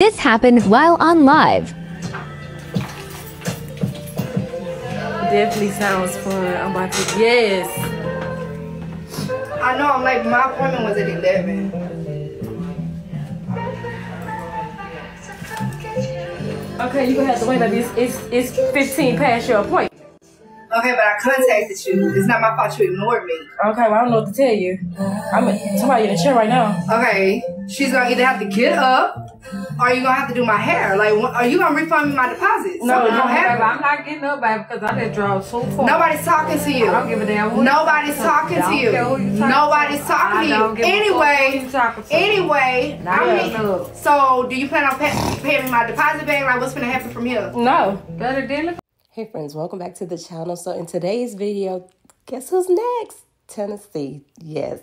This happened while on live. Definitely sounds fun. I'm about to, yes. I know I'm late, but my appointment was at 11. Okay, you gonna have to wait like this. It's 15 past your appointment. Okay, but I contacted you. It's not my fault you ignored me. Okay, well I don't know what to tell you. Somebody in the chair right now. Okay, she's gonna either have to get up or you gonna have to do my hair. Like, are you gonna refund me my deposit? No, baby, I'm not getting up, baby, because I did draw so far. Nobody's talking to you. I don't give a damn who. Nobody's talking to you. Nobody's talking to you. Anyway, so do you plan on paying me my deposit back? Like, what's gonna happen from here? No, better than it. Hey friends, welcome back to the channel. So in today's video, guess who's next? Tennessee. Yes,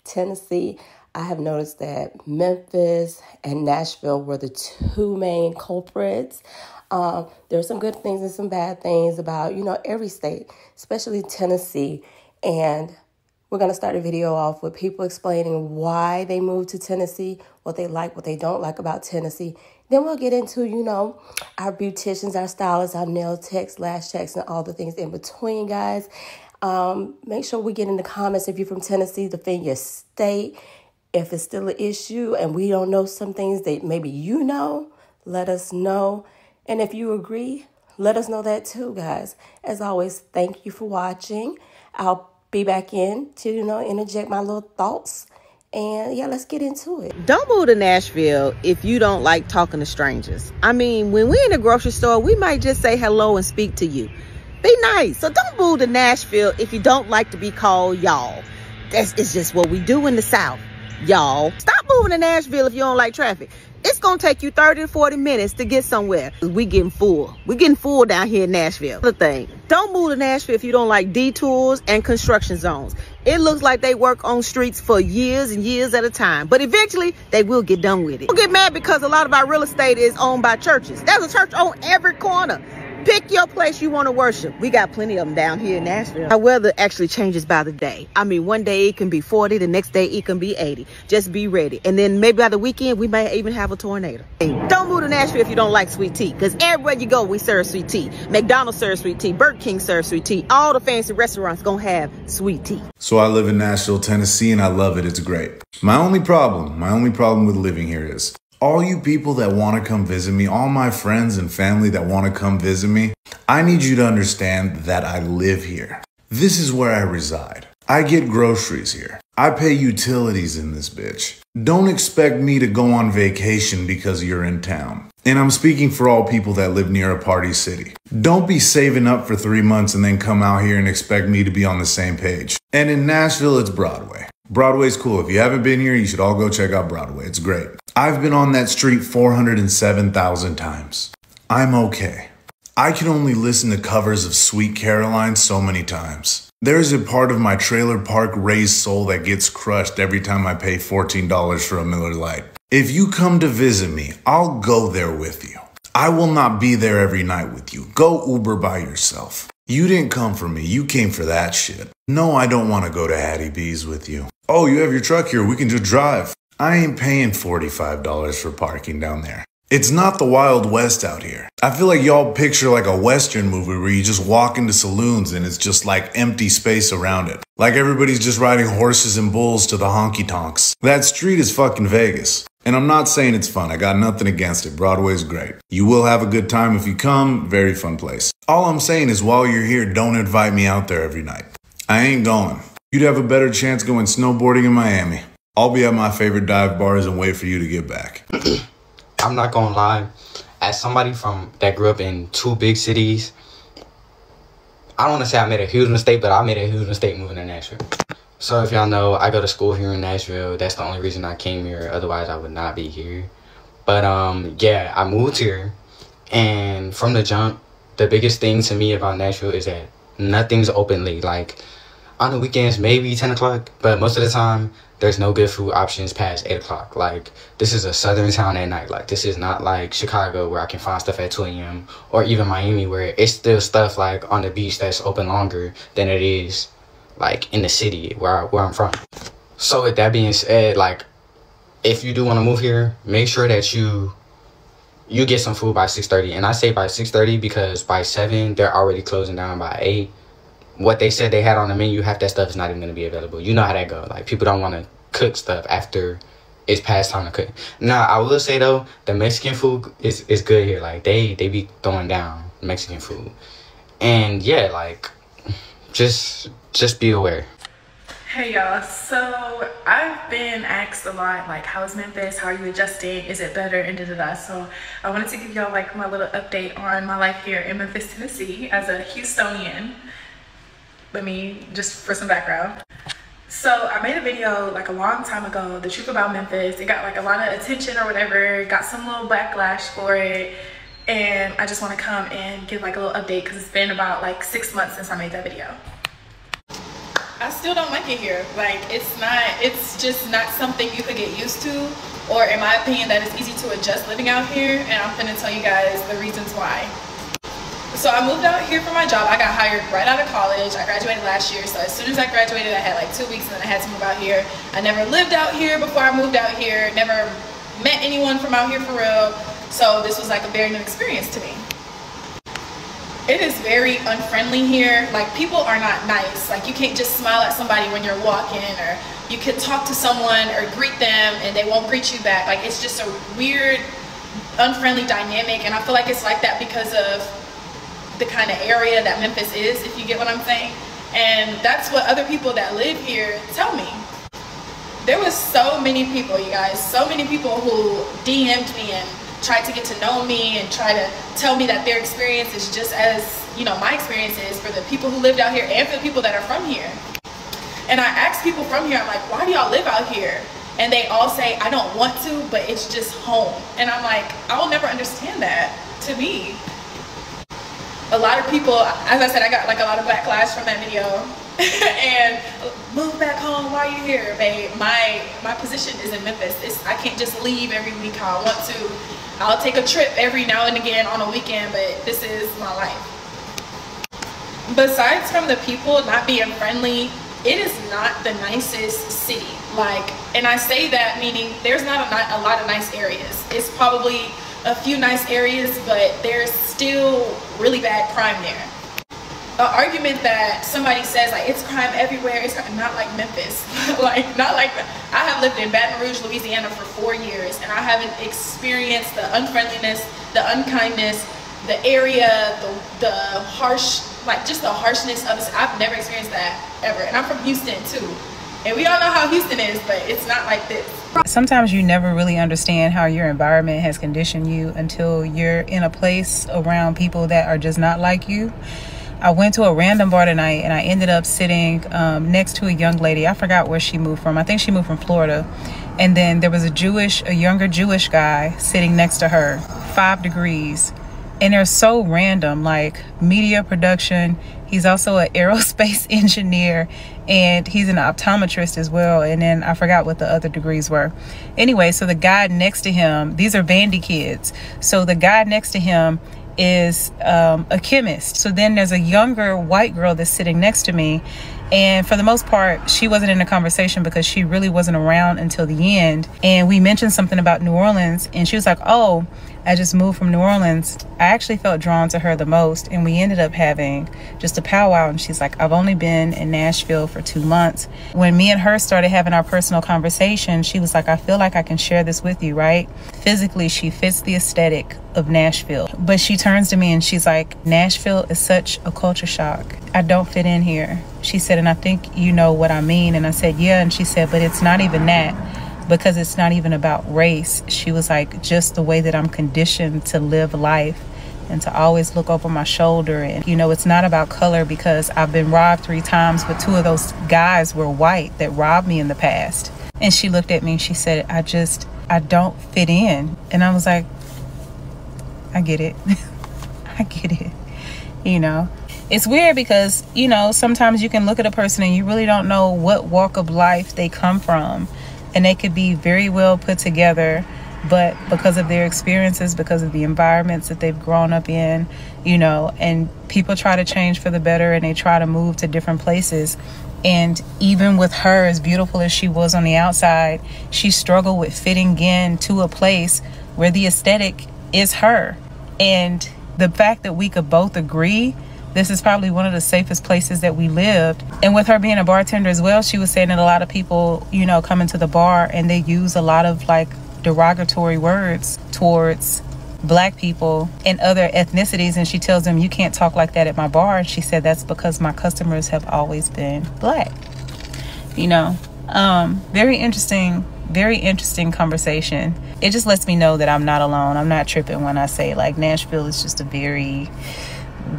Tennessee. I have noticed that Memphis and Nashville were the two main culprits. There are some good things and some bad things about, every state, especially Tennessee. And we're going to start the video off with people explaining why they moved to Tennessee, what they like, what they don't like about Tennessee. Then we'll get into, our beauticians, our stylists, our nail techs, lash techs, and all the things in between, guys. Make sure we get in the comments if you're from Tennessee, defend your state. If it's still an issue and we don't know some things that maybe let us know. And if you agree, let us know that too, guys. As always, thank you for watching. I'll be back in to, interject my little thoughts. And yeah, let's get into it. Don't move to Nashville if you don't like talking to strangers. I mean, when we're in the grocery store, we might just say hello and speak to you. Be nice. So don't move to Nashville if you don't like to be called y'all. It's just what we do in the South. Y'all. Stop moving to Nashville if you don't like traffic. It's going to take you 30 to 40 minutes to get somewhere. We getting full. We're getting full down here in Nashville. Other thing, don't move to Nashville if you don't like detours and construction zones. It looks like they work on streets for years and years at a time. But eventually, they will get done with it. Don't get mad because a lot of our real estate is owned by churches. There's a church on every corner. Pick your place you want to worship. We got plenty of them down here in Nashville. Our weather actually changes by the day. I mean, one day it can be 40, the next day it can be 80. Just be ready. And then maybe by the weekend, we may even have a tornado. Don't move to Nashville if you don't like sweet tea, because everywhere you go, we serve sweet tea. McDonald's serves sweet tea. Burger King serves sweet tea. All the fancy restaurants gonna have sweet tea. So I live in Nashville, Tennessee, and I love it. It's great. My only problem with living here is all you people that want to come visit me, all my friends and family that want to come visit me, I need you to understand that I live here. This is where I reside. I get groceries here. I pay utilities in this bitch. Don't expect me to go on vacation because you're in town. And I'm speaking for all people that live near a party city. Don't be saving up for 3 months and then come out here and expect me to be on the same page. And in Nashville, it's Broadway. Broadway's cool. If you haven't been here, you should all go check out Broadway. It's great. I've been on that street 407,000 times. I'm okay. I can only listen to covers of Sweet Caroline so many times. There's a part of my trailer park raised soul that gets crushed every time I pay $14 for a Miller Lite. If you come to visit me, I'll go there with you. I will not be there every night with you. Go Uber by yourself. You didn't come for me. You came for that shit. No, I don't want to go to Hattie B's with you. Oh, you have your truck here. We can just drive. I ain't paying $45 for parking down there. It's not the Wild West out here. I feel like y'all picture like a Western movie where you just walk into saloons and it's just like empty space around it. Like everybody's just riding horses and bulls to the honky tonks. That street is fucking Vegas. And I'm not saying it's fun. I got nothing against it. Broadway's great. You will have a good time if you come. Very fun place. All I'm saying is while you're here, don't invite me out there every night. I ain't going. You'd have a better chance going snowboarding in Miami. I'll be at my favorite dive bars and wait for you to get back. I'm not gonna lie, as somebody that grew up in two big cities, I don't want to say I made a huge mistake, but I made a huge mistake moving to Nashville. So if y'all know, I go to school here in Nashville. That's the only reason I came here. Otherwise, I would not be here. But yeah, I moved here, and from the jump, the biggest thing to me about Nashville is that nothing's openly. Like on the weekends, maybe 10 o'clock, but most of the time, there's no good food options past 8 o'clock. Like, this is a southern town at night. Like, this is not like Chicago where I can find stuff at 2 a.m. or even Miami where it's still stuff like on the beach that's open longer than it is like in the city where I'm from. So with that being said, like, if you do want to move here, make sure that you you get some food by 6:30. And I say by 6:30 because by 7, they're already closing down. By 8, what they said they had on the menu, half that stuff is not even going to be available. You know how that go. Like, people don't want to cook stuff after it's past time to cook. Now, I will say, though, the Mexican food is good here. Like, they be throwing down Mexican food. And, yeah, like, just be aware. Hey y'all, so I've been asked a lot, like, how's Memphis, how are you adjusting, is it better, and da-da-da. So I wanted to give y'all like my little update on my life here in Memphis, Tennessee as a Houstonian. Just for some background. So I made a video like a long time ago, the truth about Memphis. It got like a lot of attention or whatever, got some little backlash for it. And I just want to come and give like a little update because it's been about like 6 months since I made that video. I still don't like it here. Like, it's just not something you could get used to, or in my opinion that it's easy to adjust living out here, and I'm gonna tell you guys the reasons why. So I moved out here for my job. I got hired right out of college. I graduated last year, so as soon as I graduated I had like 2 weeks and then I had to move out here. I never lived out here before I moved out here, never met anyone from out here for real, so this was like a very new experience to me. It is very unfriendly here. Like, people are not nice. Like, you can't just smile at somebody when you're walking, or you can talk to someone or greet them and they won't greet you back. Like, it's just a weird, unfriendly dynamic, and I feel like it's like that because of the kind of area that Memphis is, if you get what I'm saying. And that's what other people that live here tell me. There was so many people, you guys, so many people who DM'd me and tried to get to know me and try to tell me that their experience is just as, you know, my experience is for the people who lived out here and for the people that are from here. And I asked people from here, I'm like, why do y'all live out here? And they all say, I don't want to, but it's just home. And I'm like, I will never understand that. To me, a lot of people, as I said, I got like a lot of backlash from that video. And move back home, why are you here, babe? My position is in Memphis. I can't just leave every week how I want to. I'll take a trip every now and again on a weekend, but this is my life. Besides from the people not being friendly, it is not the nicest city. Like, and I say that meaning there's not a lot of nice areas. It's probably a few nice areas, but there's still really bad crime there. An argument that somebody says, like, it's crime everywhere, it's not like Memphis. Like, not like that. I have lived in Baton Rouge, Louisiana for 4 years, and I haven't experienced the unfriendliness, the unkindness, the area, the harsh, like, just the harshness of it. I've never experienced that ever. And I'm from Houston too, and we all know how Houston is, but it's not like this. Sometimes you never really understand how your environment has conditioned you until you're in a place around people that are just not like you. I went to a random bar tonight and I ended up sitting next to a young lady. I forgot where she moved from. I think she moved from Florida. And then there was a younger Jewish guy sitting next to her, 5 degrees. And they're so random, like media production. He's also an aerospace engineer, and he's an optometrist as well. And then I forgot what the other degrees were. Anyway, so the guy next to him, these are Vandy kids. So the guy next to him is a chemist. So then there's a younger white girl that's sitting next to me, and for the most part she wasn't in the conversation because she really wasn't around until the end. And we mentioned something about New Orleans, and she was like, oh, I just moved from New Orleans. I actually felt drawn to her the most, and we ended up having just a powwow. And she's like, I've only been in Nashville for 2 months. When me and her started having our personal conversation, she was like, I feel like I can share this with you, right? Physically, she fits the aesthetic of Nashville. But she turns to me and she's like, Nashville is such a culture shock. I don't fit in here. She said, and I think you know what I mean. And I said, yeah. And she said, but it's not even that, because it's not even about race. She was like, just the way that I'm conditioned to live life and to always look over my shoulder. And, you know, it's not about color, because I've been robbed 3 times, but 2 of those guys were white that robbed me in the past. And she looked at me and she said, I don't fit in. And I was like, I get it. I get it. You know, it's weird because, you know, sometimes you can look at a person and you really don't know what walk of life they come from. And they could be very well put together, but because of their experiences, because of the environments that they've grown up in, you know, and people try to change for the better and they try to move to different places. And even with her, as beautiful as she was on the outside, she struggled with fitting in to a place where the aesthetic is her. And the fact that we could both agree this is probably one of the safest places that we lived. And with her being a bartender as well, she was saying that a lot of people, you know, come into the bar and they use a lot of like derogatory words towards Black people and other ethnicities, and she tells them, you can't talk like that at my bar. And she said, that's because my customers have always been Black. You know, very interesting conversation. It just lets me know that I'm not alone. I'm not tripping when I say like Nashville is just a very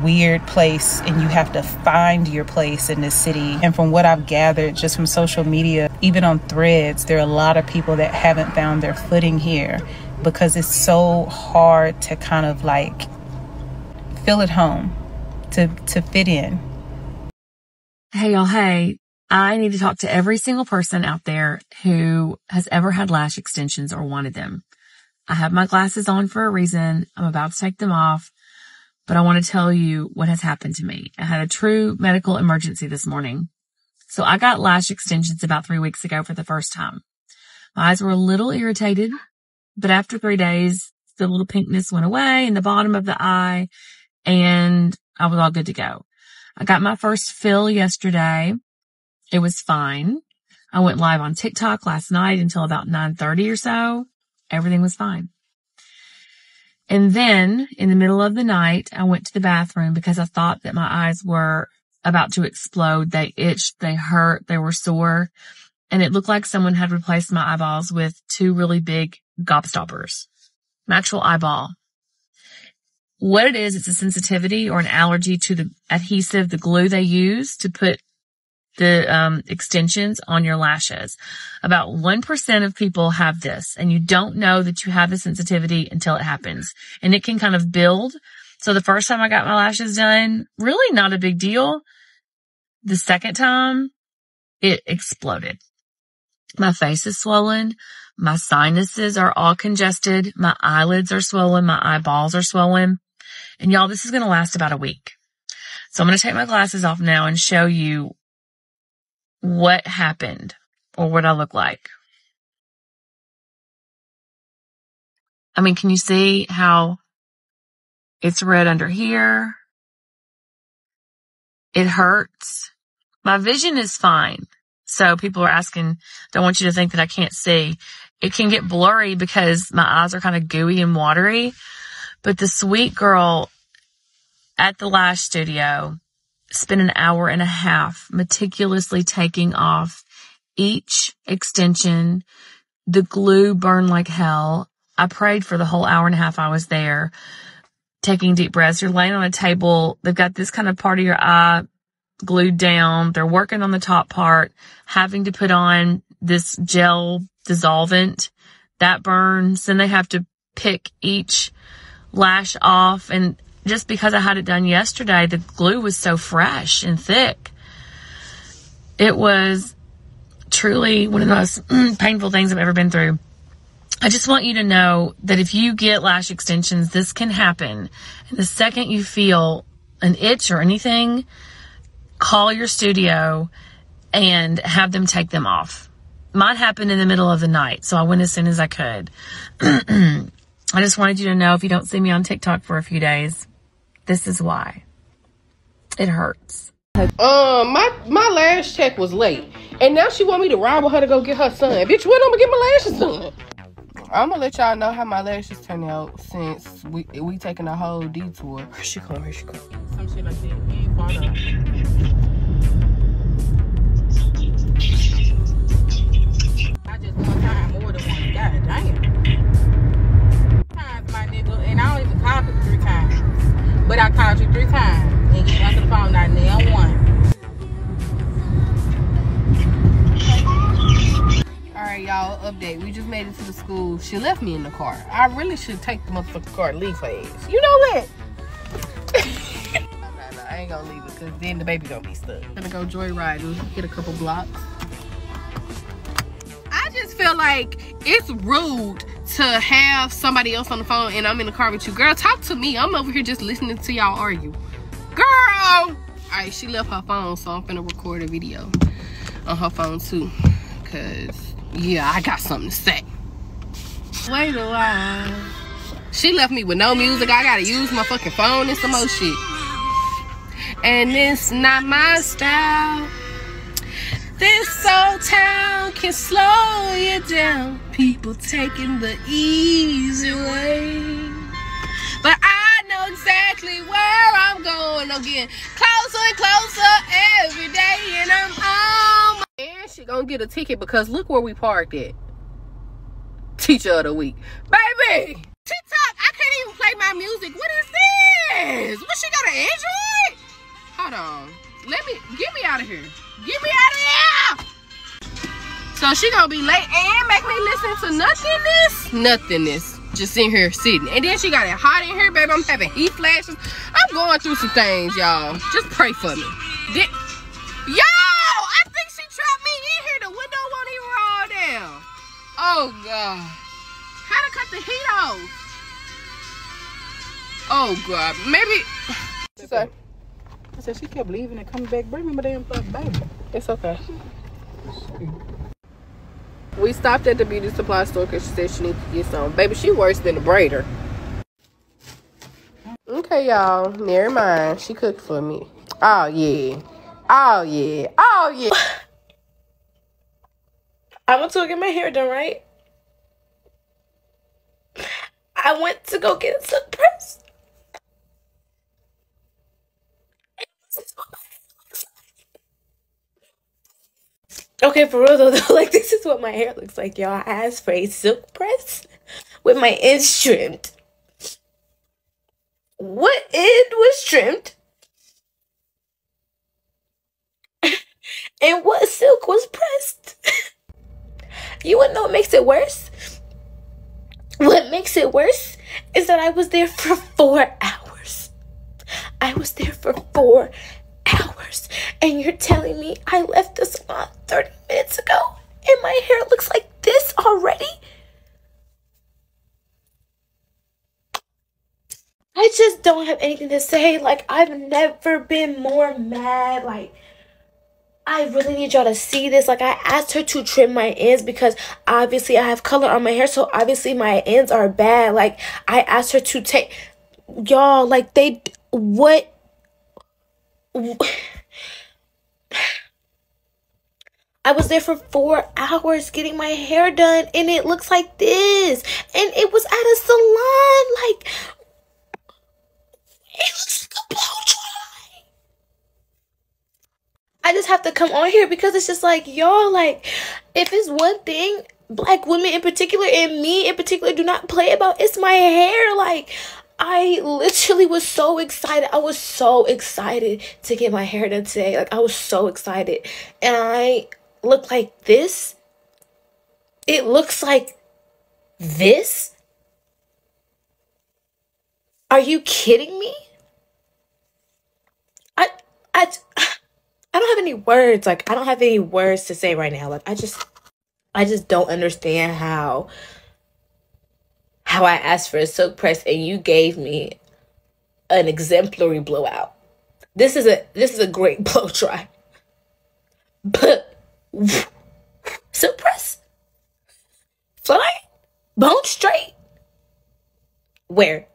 weird place and you have to find your place in this city. And from what I've gathered just from social media, even on Threads, there are a lot of people that haven't found their footing here because it's so hard to kind of like feel at home, to fit in. Hey y'all, hey. I need to talk to every single person out there who has ever had lash extensions or wanted them. I have my glasses on for a reason. I'm about to take them off. But I want to tell you what has happened to me. I had a true medical emergency this morning. So I got lash extensions about 3 weeks ago for the first time. My eyes were a little irritated, but after 3 days, the little pinkness went away in the bottom of the eye and I was all good to go. I got my first fill yesterday. It was fine. I went live on TikTok last night until about 9:30 or so. Everything was fine. And then in the middle of the night, I went to the bathroom because I thought that my eyes were about to explode. They itched, they hurt, they were sore. And it looked like someone had replaced my eyeballs with 2 really big gobstoppers. An actual eyeball. What it is, it's a sensitivity or an allergy to the adhesive, the glue they use to put the extensions on your lashes. About 1% of people have this, and you don't know that you have the sensitivity until it happens. And it can kind of build. So the first time I got my lashes done, really not a big deal. The second time, it exploded. My face is swollen. My sinuses are all congested. My eyelids are swollen. My eyeballs are swollen. And y'all, this is going to last about a week. So I'm going to take my glasses off now and show you what happened or what I look like. I mean, can you see how it's red under here? It hurts. My vision is fine. So people are asking, don't want you to think that I can't see. It can get blurry because my eyes are kind of gooey and watery. But the sweet girl at the lash studio spent an hour and a half meticulously taking off each extension. The glue burned like hell. I prayed for the whole hour and a half I was there, taking deep breaths. You're laying on a table. They've got this kind of part of your eye glued down. They're working on the top part, having to put on this gel dissolvent that burns. Then they have to pick each lash off. And just because I had it done yesterday, the glue was so fresh and thick. It was truly one of the most painful things I've ever been through. I just want you to know that if you get lash extensions, this can happen. And the second you feel an itch or anything, call your studio and have them take them off. Mine happened in the middle of the night, so I went as soon as I could. I just wanted you to know, if you don't see me on TikTok for a few days, this is why. It hurts. My last check was late, and now she want me to ride with her to go get her son. Bitch, when I'm gonna get my lashes done? I'm gonna let y'all know how my lashes turn out since we taking a whole detour. Here she come. Some shit like that. You ain't far enough. I just one time more than one. God damn. Times, my nigga, and I don't even call you 3 times, but I called you 3 times and you answered the phone not nail one. Alright, y'all, update. We just made it to the school. She left me in the car. I really should take the motherfucking car and leave her ass. You know what? No, I ain't gonna leave it because then the baby gonna be stuck. I'm gonna go joyride and get a couple blocks. I just feel like it's rude to have somebody else on the phone and I'm in the car with you. Girl, talk to me. I'm over here just listening to y'all argue. Girl! Alright, she left her phone, so I'm finna record a video on her phone too. Cause yeah, I got something to say. Wait a while. She left me with no music. I gotta use my fucking phone and some more shit. And it's not my style. This old town can slow you down. People taking the easy way. But I know exactly where I'm going. I'm getting closer and closer every day. And I'm on. And she gonna get a ticket because look where we parked at. Teacher of the week. Baby! TikTok, I can't even play my music. What is this? What, she got an Android? Hold on. Get me out of here. Get me out of here! So she gonna be late and make me listen to nothingness. Just in here sitting. And then she got it hot in here, baby. I'm having heat flashes. I'm going through some things, y'all. Just pray for me. Yo! I think she trapped me in here. The window won't even roll down. Oh, God. How to cut the heat off? Oh, God. Maybe. She said, I said she kept leaving and coming back. Bring me my damn baby. It's okay. We stopped at the beauty supply store because she said she needs to get some. Baby, she worse than a braider. Okay, y'all. Never mind. She cooked for me. Oh, yeah. Oh, yeah. Oh, yeah. I went to go get my hair done, right? I went to go get a silk press. Okay, for real though, like this is what my hair looks like, y'all. I asked for a silk press with my ends trimmed. What end was trimmed? And what silk was pressed? You wanna know what makes it worse? What makes it worse is that I was there for 4 hours. I was there for 4 hours. And you're telling me I left the salon 30 minutes ago and my hair looks like this already? I just don't have anything to say. Like, I've never been more mad. Like, I really need y'all to see this. Like, I asked her to trim my ends because obviously I have color on my hair, so obviously my ends are bad. Like, I asked her to take, y'all, like, what? I was there for 4 hours getting my hair done and it looks like this. And it was at a salon. Like, it looks like a blow dry. I just have to come on here because it's just like, y'all, like, if it's one thing Black women in particular and me in particular do not play about, it's my hair. Like, I literally was so excited. I was so excited to get my hair done today. Like, I was so excited. And I look like this. It looks like this. Are you kidding me? I don't have any words. Like, I don't have any words to say right now. Like, I just don't understand how I asked for a silk press and you gave me an exemplary blowout. This is a great blow dry. But silk press, flat iron, bone straight. Where?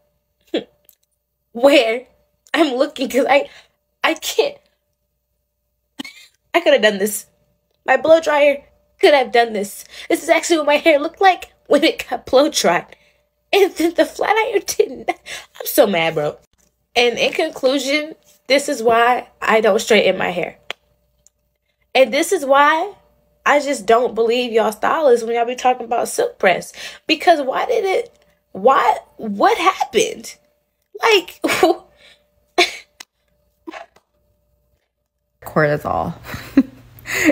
Where? I'm looking because I can't. I could have done this. My blow dryer could have done this. This is actually what my hair looked like when it got blow dried. And then the flat iron didn't. I'm so mad, bro. And in conclusion, this is why I don't straighten my hair. And this is why I just don't believe y'all stylists when y'all be talking about silk press. Because what happened? Like, cortisol.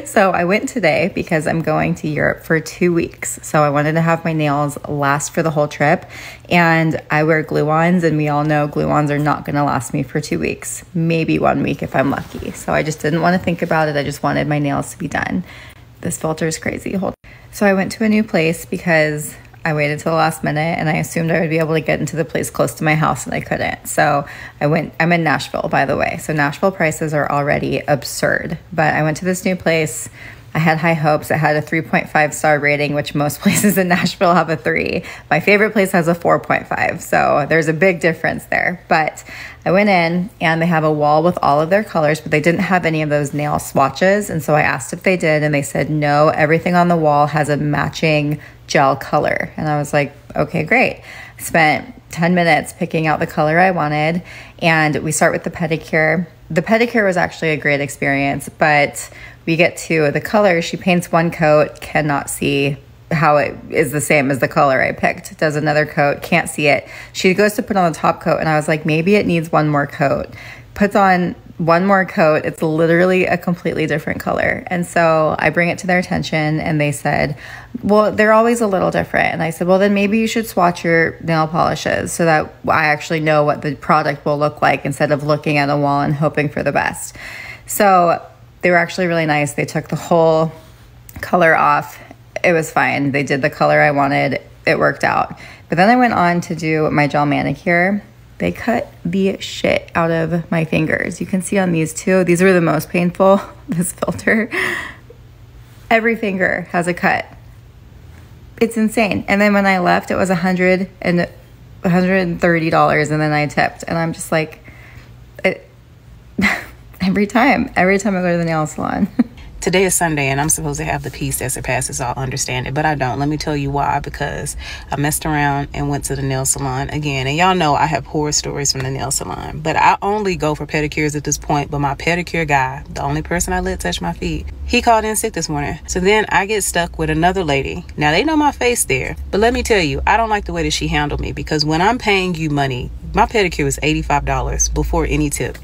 So I went today because I'm going to Europe for 2 weeks. So I wanted to have my nails last for the whole trip. And I wear glue-ons, and we all know glue-ons are not going to last me for 2 weeks. Maybe 1 week if I'm lucky. So I just didn't want to think about it. I just wanted my nails to be done. This filter is crazy. So I went to a new place because I waited till the last minute and I assumed I would be able to get into the place close to my house, and I couldn't. So I'm in Nashville, by the way. So Nashville prices are already absurd, but I went to this new place I had high hopes. It had a 3.5 star rating, which most places in Nashville have a 3. My favorite place has a 4.5. So there's a big difference there. But I went in and they have a wall with all of their colors, but they didn't have any of those nail swatches. And so I asked if they did, and they said, no, everything on the wall has a matching gel color. And I was like, okay, great. Spent 10 minutes picking out the color I wanted. And we start with the pedicure. The pedicure was actually a great experience, but we get to the color. She paints one coat, cannot see how it is the same as the color I picked. Does another coat, can't see it. She goes to put on the top coat, and I was like, maybe it needs one more coat. Puts on one more coat. It's literally a completely different color. And so I bring it to their attention, and they said, well, they're always a little different. And I said, well, then maybe you should swatch your nail polishes so that I actually know what the product will look like instead of looking at a wall and hoping for the best. So they were actually really nice. They took the whole color off. It was fine. They did the color I wanted. It worked out. But then I went on to do my gel manicure. They cut the shit out of my fingers. You can see on these two, these were the most painful, this filter. Every finger has a cut. It's insane. And then when I left, it was $130, and then I tipped. And I'm just like, every time I go to the nail salon. Today is Sunday, and I'm supposed to have the peace that surpasses all understanding, but I don't. Let me tell you why. Because I messed around and went to the nail salon again. And y'all know I have horror stories from the nail salon, but I only go for pedicures at this point. But my pedicure guy, the only person I let touch my feet, he called in sick this morning. So then I get stuck with another lady. Now they know my face there, but let me tell you, I don't like the way that she handled me, because when I'm paying you money, my pedicure was $85 before any tip.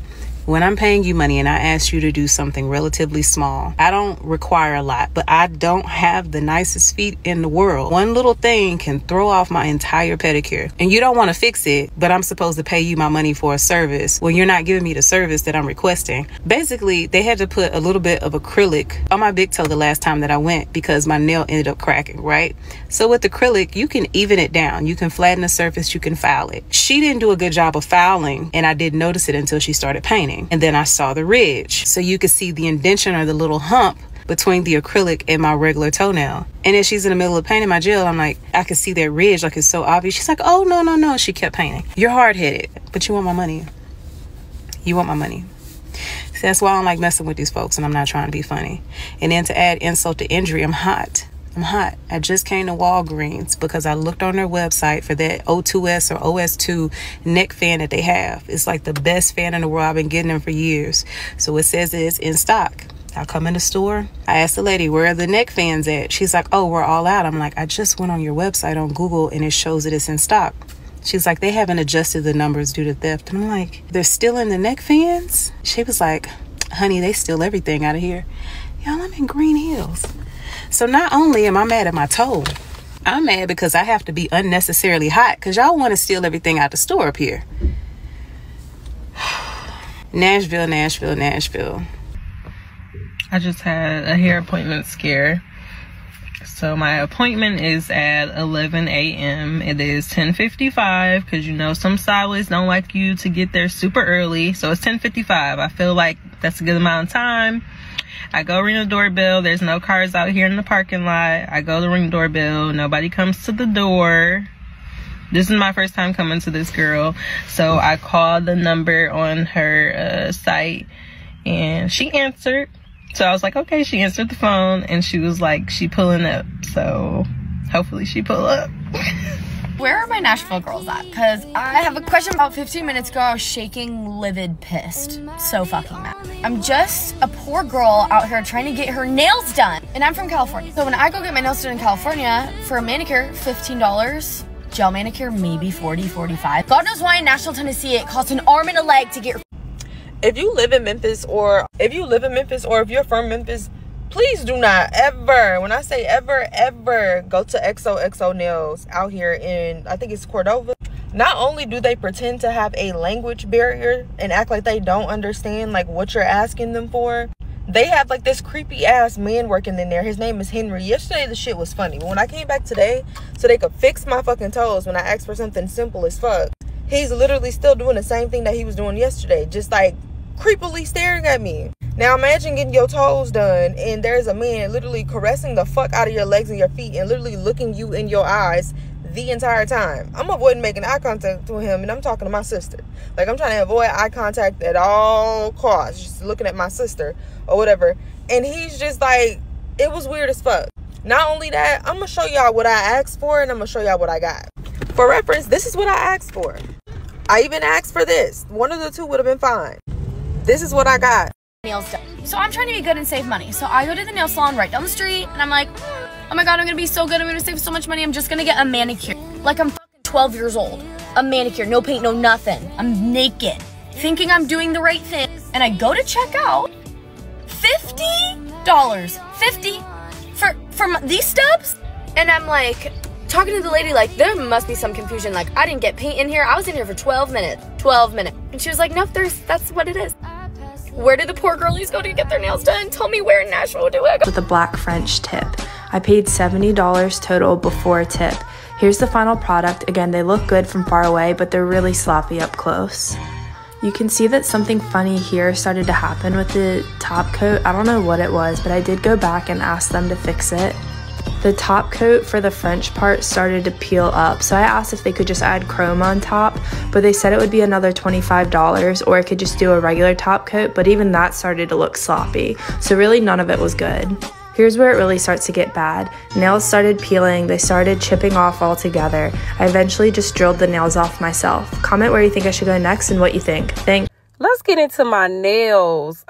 When I'm paying you money and I ask you to do something relatively small, I don't require a lot, but I don't have the nicest feet in the world. One little thing can throw off my entire pedicure, and you don't want to fix it, but I'm supposed to pay you my money for a service when you're not giving me the service that I'm requesting. Basically, they had to put a little bit of acrylic on my big toe the last time that I went because my nail ended up cracking, right? So with acrylic, you can even it down. You can flatten the surface, you can file it. She didn't do a good job of filing, and I didn't notice it until she started painting. And then I saw the ridge. So you could see the indention or the little hump between the acrylic and my regular toenail. And as she's in the middle of painting my gel, I'm like, I could see that ridge, like it's so obvious. She's like, oh, no. She kept painting. You're hard-headed, but you want my money. You want my money. See, that's why I don't like messing with these folks, and I'm not trying to be funny. And then to add insult to injury, I'm hot. I just came to Walgreens because I looked on their website for that O2S or OS2 neck fan that they have. It's like the best fan in the world. I've been getting them for years. So it says it's in stock. I come in the store. I asked the lady, where are the neck fans at? She's like, oh, we're all out. I'm like, I just went on your website on Google and it shows that it's in stock. She's like, they haven't adjusted the numbers due to theft. And I'm like, they're still in the neck fans? She was like, honey, they steal everything out of here. Y'all, I'm in Green Hills. So not only am I mad at my toe, I'm mad because I have to be unnecessarily hot because y'all want to steal everything out the store up here. Nashville. I just had a hair appointment scare. So my appointment is at 11 a.m. It is 10:55 because you know some stylists don't like you to get there super early. So it's 10:55. I feel like that's a good amount of time. I go ring the doorbell. There's no cars out here in the parking lot. I go to ring the doorbell. Nobody comes to the door. This is my first time coming to this girl. So I called the number on her site and she answered. So I was like, okay, she answered the phone and she was like, she pulling up. So hopefully she pull up. Where are my Nashville girls at? Because I have a question. About 15 minutes ago, I was shaking, livid, pissed. So fucking mad. I'm just a poor girl out here trying to get her nails done. And I'm from California. So when I go get my nails done in California, for a manicure, $15. Gel manicure, maybe $40, $45. God knows why in Nashville, Tennessee, it costs an arm and a leg to get. If you live in Memphis or if you're from Memphis, please do not ever, when I say ever, go to XOXO Nails out here in, I think it's Cordova. Not only do they pretend to have a language barrier and act like they don't understand like what you're asking them for, they have like this creepy ass man working in there. His name is Henry. Yesterday the shit was funny, but when I came back today so they could fix my fucking toes when I asked for something simple as fuck, he's literally still doing the same thing that he was doing yesterday, just like creepily staring at me. Now imagine getting your toes done and there's a man literally caressing the fuck out of your legs and your feet and literally looking you in your eyes the entire time. I'm avoiding making eye contact with him, and I'm talking to my sister. Like, I'm trying to avoid eye contact at all costs, just looking at my sister or whatever. And he's just like, it was weird as fuck. Not only that, I'm gonna show y'all what I asked for, and I'm gonna show y'all what I got. For reference, this is what I asked for. I even asked for this. One of the two would have been fine. This is what I got. Nails done. So I'm trying to be good and save money. So I go to the nail salon right down the street, and I'm like, oh my god, I'm gonna be so good. I'm gonna save so much money. I'm just gonna get a manicure. Like I'm fucking 12 years old. A manicure, no paint, no nothing. I'm naked, thinking I'm doing the right thing. And I go to check out. $50. 50 for these stubs? And I'm like, talking to the lady, like, there must be some confusion. Like, I didn't get paint in here. I was in here for 12 minutes. 12 minutes. And she was like, nope, that's what it is. Where did the poor girlies go to get their nails done? Tell me where in Nashville do I go? With a black French tip. I paid $70 total before tip. Here's the final product. Again, they look good from far away, but they're really sloppy up close. You can see that something funny here started to happen with the top coat. I don't know what it was, but I did go back and ask them to fix it. The top coat for the French part started to peel up, so I asked if they could just add chrome on top, but they said it would be another $25, or I could just do a regular top coat, but even that started to look sloppy, so really none of it was good. Here's where it really starts to get bad. Nails started peeling, they started chipping off altogether. I eventually just drilled the nails off myself. Comment where you think I should go next and what you think. Thanks. Let's get into my nails.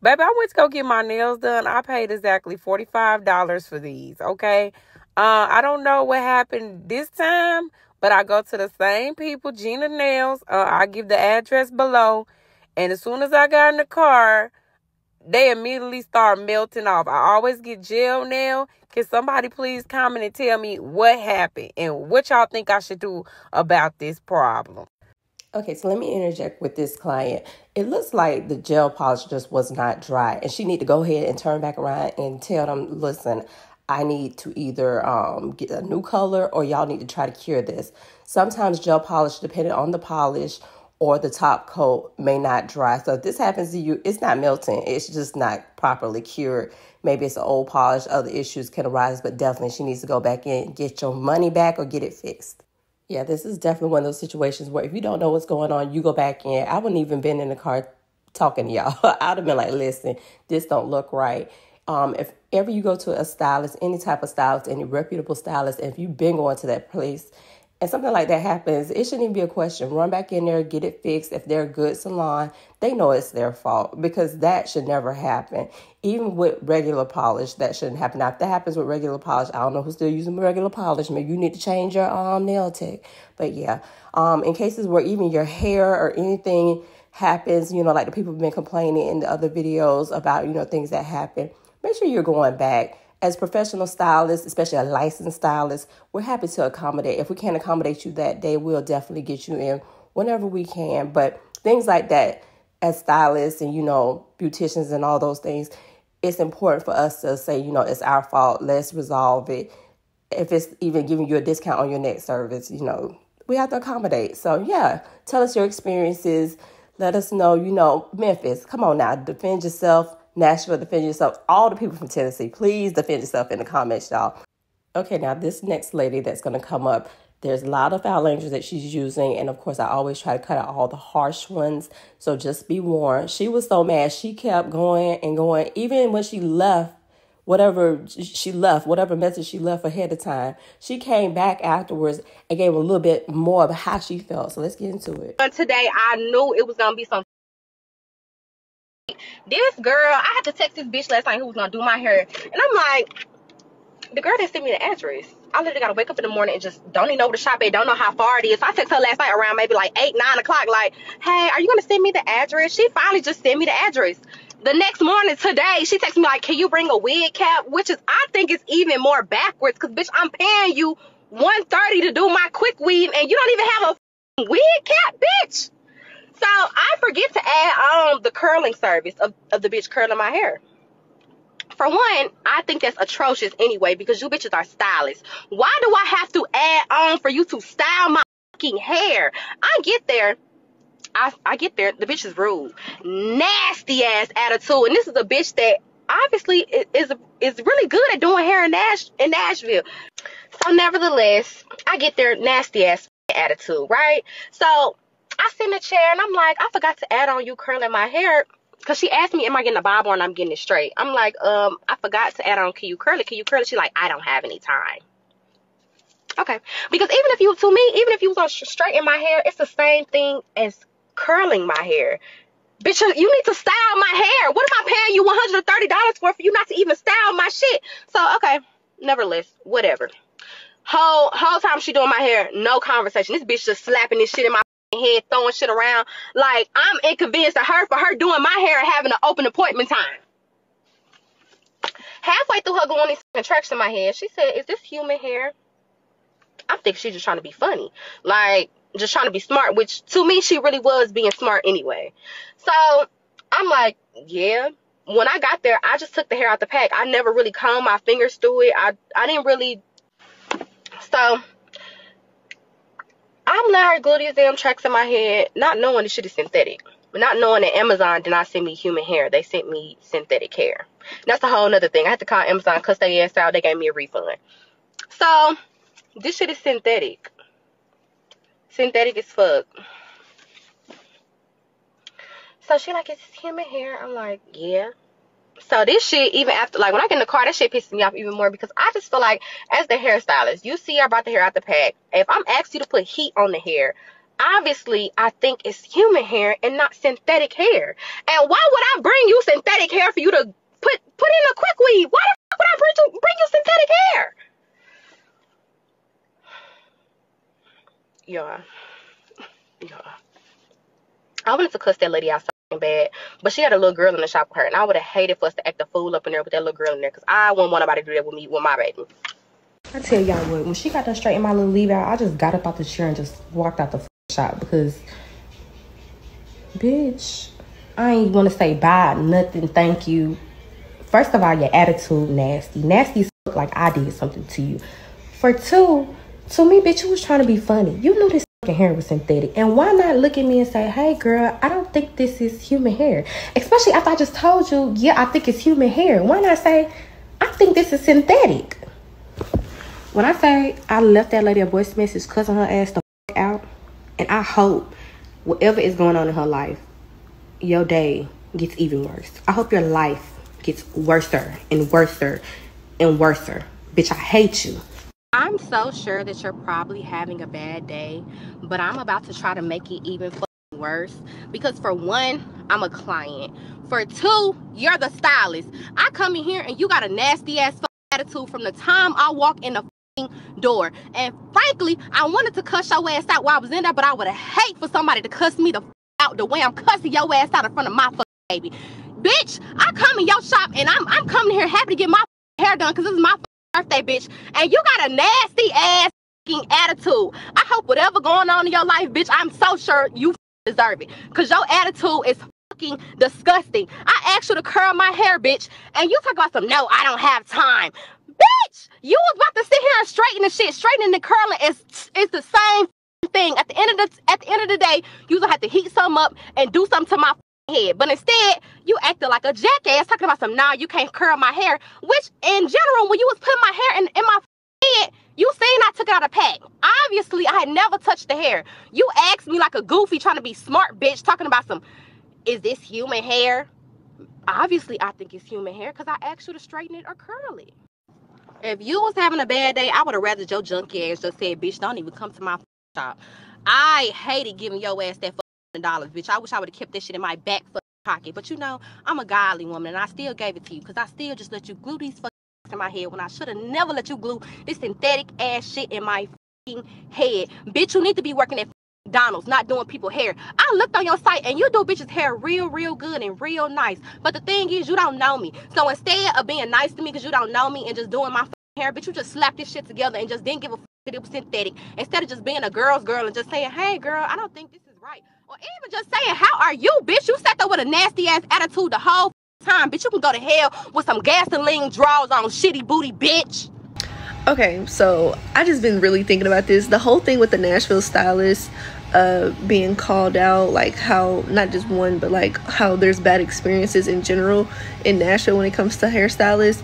Baby, I went to go get my nails done. I paid exactly $45 for these, okay? I don't know what happened this time, but I go to the same people, Gina Nails. I give the address below, and as soon as I got in the car, they immediately start melting off. I always get gel nail. Can somebody please comment and tell me what happened and what y'all think I should do about this problem? Okay, so let me interject with this client. It looks like the gel polish just was not dry, and she need to go ahead and turn back around and tell them, listen, I need to either get a new color or y'all need to try to cure this. Sometimes gel polish, depending on the polish or the top coat, may not dry. So if this happens to you, it's not melting. It's just not properly cured. Maybe it's an old polish. Other issues can arise, but definitely she needs to go back in and get your money back or get it fixed. Yeah, this is definitely one of those situations where if you don't know what's going on, you go back in. I wouldn't even been in the car talking to y'all. I'd have been like, listen, this don't look right. If ever you go to a stylist, any type of stylist, any reputable stylist, and if you've been going to that place and something like that happens, it shouldn't even be a question. Run back in there, get it fixed. If they're a good salon, they know it's their fault because that should never happen. Even with regular polish, that shouldn't happen. Now, if that happens with regular polish, I don't know who's still using regular polish. Maybe you need to change your nail tech. But yeah, in cases where even your hair or anything happens, you know, like the people have been complaining in the other videos about, you know, things that happen, make sure you're going back. As professional stylists, especially a licensed stylist, we're happy to accommodate. If we can't accommodate you that day, we'll definitely get you in whenever we can. But things like that, as stylists and, you know, beauticians and all those things, it's important for us to say, you know, it's our fault. Let's resolve it. If it's even giving you a discount on your next service, you know, we have to accommodate. So, yeah, tell us your experiences. Let us know, you know, Memphis, come on now, defend yourself. Nashville, defend yourself. All the people from Tennessee, please defend yourself in the comments, y'all. Okay, now this next lady that's going to come up, there's a lot of foul language that she's using. And of course, I always try to cut out all the harsh ones. So just be warned. She was so mad. She kept going and going. Even when she left, whatever message she left ahead of time, she came back afterwards and gave a little bit more of how she felt. So let's get into it. Today, I knew it was going to be some. This girl, I had to text this bitch last night who was gonna do my hair, and I'm like, the girl that sent me the address, I literally gotta wake up in the morning and just don't even know where to shop at, don't know how far it is. So I text her last night around maybe like 8, 9 o'clock, like, hey, are you gonna send me the address? She finally just sent me the address. The next morning today, she texted me like, can you bring a wig cap? Which is, I think is even more backwards, because bitch, I'm paying you $130 to do my quick weave, and you don't even have a wig cap, bitch. So I forget to add the curling service of the bitch curling my hair. For one, I think that's atrocious anyway, because you bitches are stylists. Why do I have to add on for you to style my fucking hair? I get there. I get there, the bitch is rude, nasty ass attitude, and this is a bitch that obviously is really good at doing hair in Nashville. So nevertheless, I get there, nasty ass attitude, right? So I sit in the chair and I'm like, I forgot to add on you curling my hair. Cause she asked me, am I getting a bob or I'm getting it straight? I'm like, I forgot to add on, can you curl it? Can you curl it? She's like, I don't have any time. Okay. Because even if you was on straighten my hair, it's the same thing as curling my hair. Bitch, you need to style my hair. What am I paying you $130 for you not to even style my shit? So, okay. Nevertheless, whatever. Whole time she doing my hair, no conversation. This bitch just slapping this shit in my head, throwing shit around. Like, I'm inconvenienced to her for her doing my hair and having an open appointment time. Halfway through her going these tracks in my head, she said, is this human hair? I think she's just trying to be funny. Like, just trying to be smart, which to me, she really was being smart anyway. So, I'm like, yeah. When I got there, I just took the hair out the pack. I never really combed my fingers through it. I didn't really. So, I'm letting her glue these damn tracks in my head, not knowing this shit is synthetic. Not knowing that Amazon did not send me human hair. They sent me synthetic hair. That's a whole nother thing. I had to call Amazon, cuss their ass out. They gave me a refund. So, this shit is synthetic. Synthetic as fuck. So, she like, is this human hair? I'm like, yeah. So this shit, even after, like, when I get in the car, that shit pisses me off even more because I just feel like, as the hairstylist, you see I brought the hair out the pack. If I'm asking you to put heat on the hair, obviously I think it's human hair and not synthetic hair. And why would I bring you synthetic hair for you to put in a quick weave? Why the fuck would I bring you synthetic hair? Yeah. I wanted to cuss that lady out so bad, but she had a little girl in the shop with her, and I would have hated for us to act a fool up in there with that little girl in there, because I wouldn't want nobody to do that with me, with my baby. I tell y'all what, when she got done straightening my little leave out, I just got up out the chair and just walked out the shop because, bitch, I ain't want to say bye, nothing, thank you. First of all, your attitude nasty. Nasty as fuck, like I did something to you. For two, to me, bitch, you was trying to be funny. You knew this fucking hair was synthetic. And why not look at me and say, hey, girl, I don't think this is human hair. Especially after I just told you, yeah, I think it's human hair. Why not say, I think this is synthetic? When I say I left that lady a voice message cussing her ass the fuck out, and I hope whatever is going on in her life, your day gets even worse. I hope your life gets worser and worser and worser. Bitch, I hate you. I'm so sure that you're probably having a bad day, but I'm about to try to make it even worse. Because for one, I'm a client. For two, you're the stylist. I come in here and you got a nasty ass attitude from the time I walk in the door. And frankly, I wanted to cuss your ass out while I was in there, but I would have hate for somebody to cuss me the out the way I'm cussing your ass out in front of my baby. Bitch, I come in your shop and I'm coming here happy to get my hair done because this is my birthday, bitch. And you got a nasty ass attitude. I hope whatever going on in your life, bitch, I'm so sure you deserve it. Because your attitude is fucking disgusting. I asked you to curl my hair, bitch, and you talk about some, no, I don't have time. Bitch, you was about to sit here and straighten the shit. Straightening and curling is the same thing. At the end of the day, you gonna have to heat something up and do something to my head. But instead, you acted like a jackass talking about some, nah, you can't curl my hair. Which, in general, when you was putting my hair in my head, you seen I took it out of pack. Obviously, I had never touched the hair. You asked me like a goofy trying to be smart, bitch, talking about some, is this human hair? Obviously, I think it's human hair because I asked you to straighten it or curl it. If you was having a bad day, I would have rather your junky ass just said, bitch, don't even come to my shop. I hated giving your ass that $100, bitch. I wish I would have kept that shit in my back pocket. But you know, I'm a godly woman and I still gave it to you because I still just let you glue these in my head when I should have never let you glue this synthetic ass shit in my head. Bitch, you need to be working at McDonald's, not doing people hair. I looked on your site and you do bitches hair real good and real nice. But the thing is, you don't know me. So instead of being nice to me because you don't know me and just doing my hair, bitch, you just slapped this shit together and just didn't give a fuck that it was synthetic. Instead of just being a girl's girl and just saying, hey girl, I don't think this is right. Or even just saying, how are you, bitch? You sat there with a nasty ass attitude the whole time, bitch. You can go to hell with some gasoline draws on, shitty booty, bitch. Okay, so I just been really thinking about this. The whole thing with the Nashville stylist, being called out, like how not just one, but like how there's bad experiences in general in Nashville when it comes to hairstylists.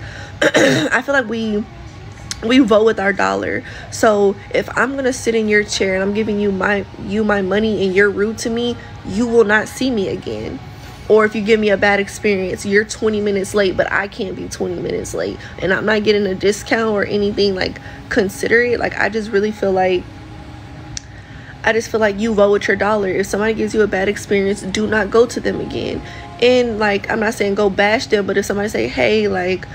I feel like we vote with our dollar. So if I'm gonna sit in your chair and I'm giving you my money and you're rude to me, you will not see me again. Or if you give me a bad experience, you're 20 minutes late, but I can't be 20 minutes late and I'm not getting a discount or anything like considerate. Like I just feel like you vote with your dollar. If somebody gives you a bad experience, do not go to them again. And like, I'm not saying go bash them, but if somebody say, hey, like,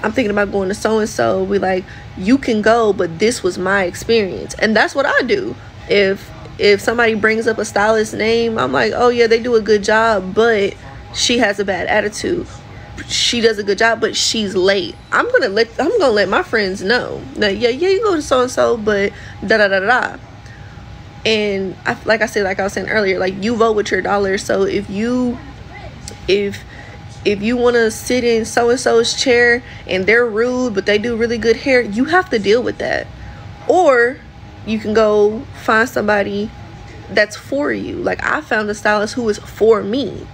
I'm thinking about going to so-and-so, we like, you can go, but this was my experience. And that's what I do. If somebody brings up a stylist name, I'm like, oh yeah, they do a good job, but she has a bad attitude. She does a good job, but she's late. I'm gonna let my friends know that yeah, you go to so-and-so, but da-da-da-da. And like I was saying earlier, like you vote with your dollar. So if you want to sit in so-and-so's chair and they're rude but they do really good hair, you have to deal with that. Or you can go find somebody that's for you. Like I found a stylist who is for me,